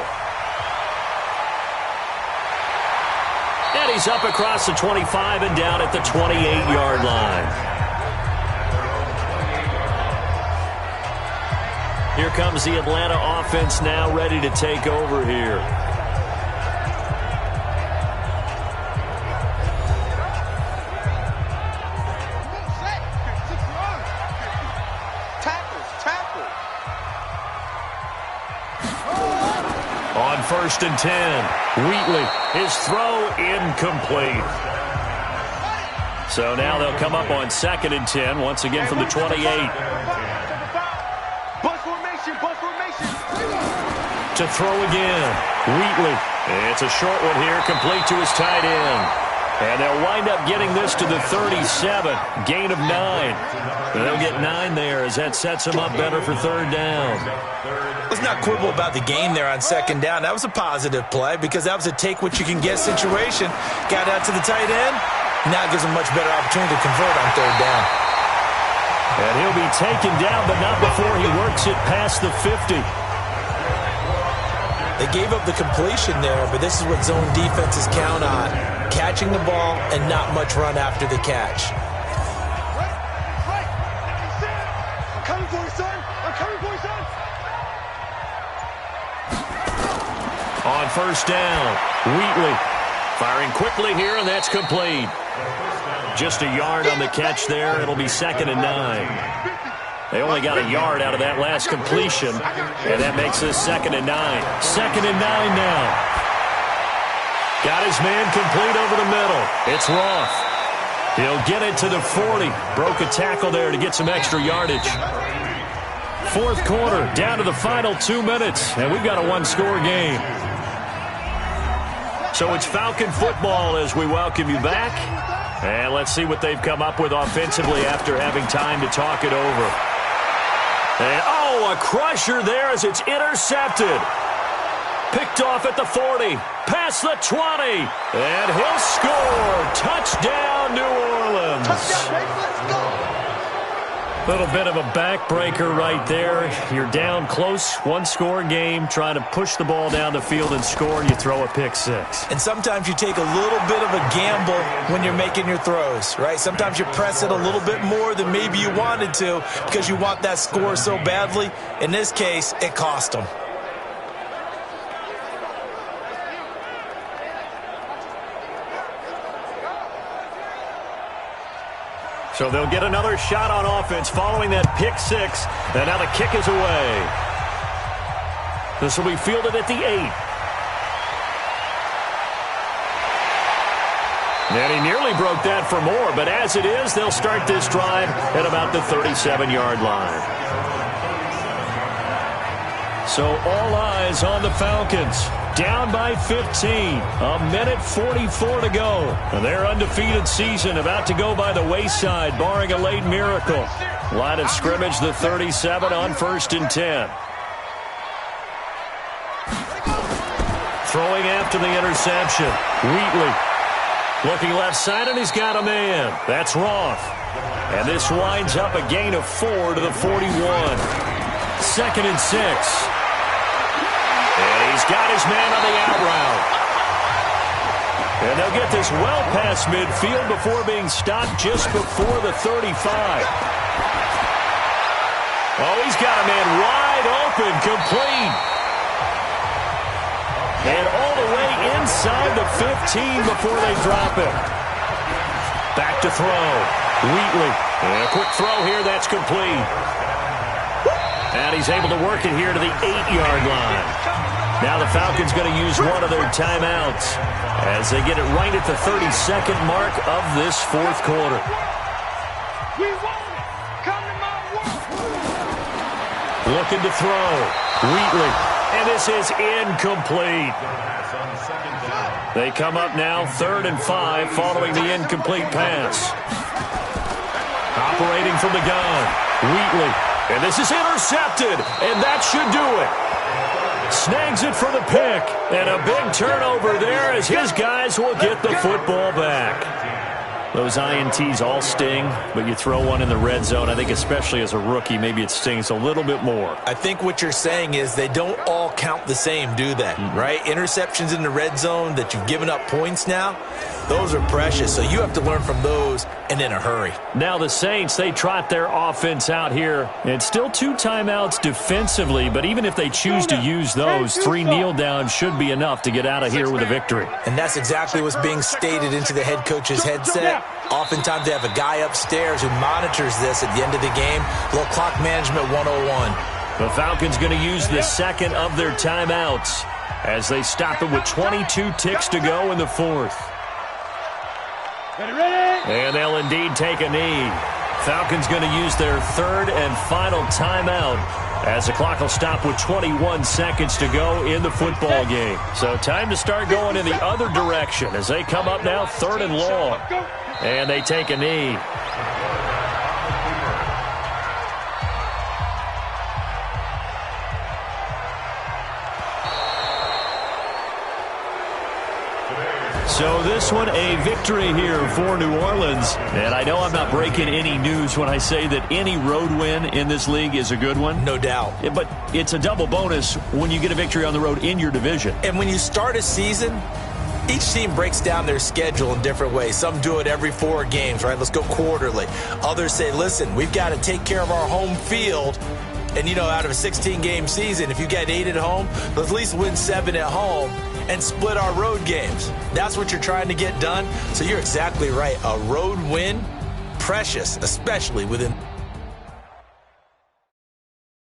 And he's up across the 25 and down at the 28-yard line. Here comes the Atlanta offense now ready to take over here. On 1st and 10, Wheatley, his throw incomplete. So now they'll come up on 2nd and 10, once again from the 28. To throw again, Wheatley. It's a short one here, complete to his tight end. And they'll wind up getting this to the 37, gain of 9. They'll get 9 there as that sets them up better for 3rd down. Let's not quibble about the gain there on 2nd down. That was a positive play because that was a take-what-you-can-get situation. Got out to the tight end. Now it gives them a much better opportunity to convert on 3rd down. And he'll be taken down, but not before he works it past the 50. They gave up the completion there, but this is what zone defenses count on. Catching the ball and not much run after the catch. I'm coming for you, son. I'm coming for you, son. On 1st down, Wheatley firing quickly here, and that's complete. Just a yard on the catch there. It'll be 2nd and 9. They only got a yard out of that last completion, and that makes this 2nd and 9. 2nd and 9 now. Got his man complete over the middle. It's Roth. He'll get it to the 40. Broke a tackle there to get some extra yardage. 4th quarter, down to the final 2 minutes, and we've got a 1-score game. So it's Falcon football as we welcome you back. And let's see what they've come up with offensively after having time to talk it over. And, a crusher there as it's intercepted. Picked off at the 40, past the 20, and he'll score. Touchdown, New Orleans. Touchdown, baby, let's go. Little bit of a backbreaker right there. You're down close, 1-score game, trying to push the ball down the field and score, and you throw a pick 6. And sometimes you take a little bit of a gamble when you're making your throws, right? Sometimes you press it a little bit more than maybe you wanted to because you want that score so badly. In this case, it cost them. So they'll get another shot on offense following that pick 6. And now the kick is away. This will be fielded at the 8. And he nearly broke that for more, but as it is, they'll start this drive at about the 37-yard line. So all eyes on the Falcons. Down by 15. A minute 44 to go. And their undefeated season about to go by the wayside, barring a late miracle. Line of scrimmage, the 37 on 1st and 10. Throwing after the interception. Wheatley looking left side, and he's got a man. That's Roth. And this winds up a gain of 4 to the 41. 2nd and 6. And he's got his man on the out route. And they'll get this well past midfield before being stopped just before the 35. Oh, he's got a man wide open, complete. And all the way inside the 15 before they drop it. Back to throw. Wheatley. And a quick throw here, that's complete. And he's able to work it here to the 8-yard line. Now the Falcons going to use one of their timeouts as they get it right at the 32nd mark of this 4th quarter. We want it. Come to my world. Looking to throw. Wheatley. And this is incomplete. They come up now 3rd and 5 following the incomplete pass. Operating from the gun. Wheatley. And this is intercepted, and that should do it. Snags it for the pick, and a big turnover there as his guys will get the football back. Those INTs all sting, but you throw one in the red zone, I think especially as a rookie, maybe it stings a little bit more. I think what you're saying is they don't all count the same, do they? Right? Interceptions in the red zone that you've given up points now, those are precious. So you have to learn from those and in a hurry. Now the Saints, they trot their offense out here. And still 2 timeouts defensively, but even if they choose to use those, 3 kneel downs should be enough to get out of here with a victory. And that's exactly what's being stated into the head coach's headset. Oftentimes they have a guy upstairs who monitors this at the end of the game. Little clock management 101. The Falcons going to use the second of their timeouts as they stop it with 22 ticks to go in the 4th. And they'll indeed take a knee. Falcons going to use their 3rd and final timeout as the clock will stop with 21 seconds to go in the football game. So time to start going in the other direction as they come up now 3rd and long. And they take a knee. So this one, a victory here for New Orleans. And I know I'm not breaking any news when I say that any road win in this league is a good one. No doubt. But it's a double bonus when you get a victory on the road in your division. And when you start a season, each team breaks down their schedule in different ways. Some do it every 4 games, right? Let's go quarterly. Others say, listen, we've got to take care of our home field. And, you know, out of a 16-game season, if you get 8 at home, let's at least win 7 at home and split our road games. That's what you're trying to get done. So you're exactly right. A road win, precious, especially within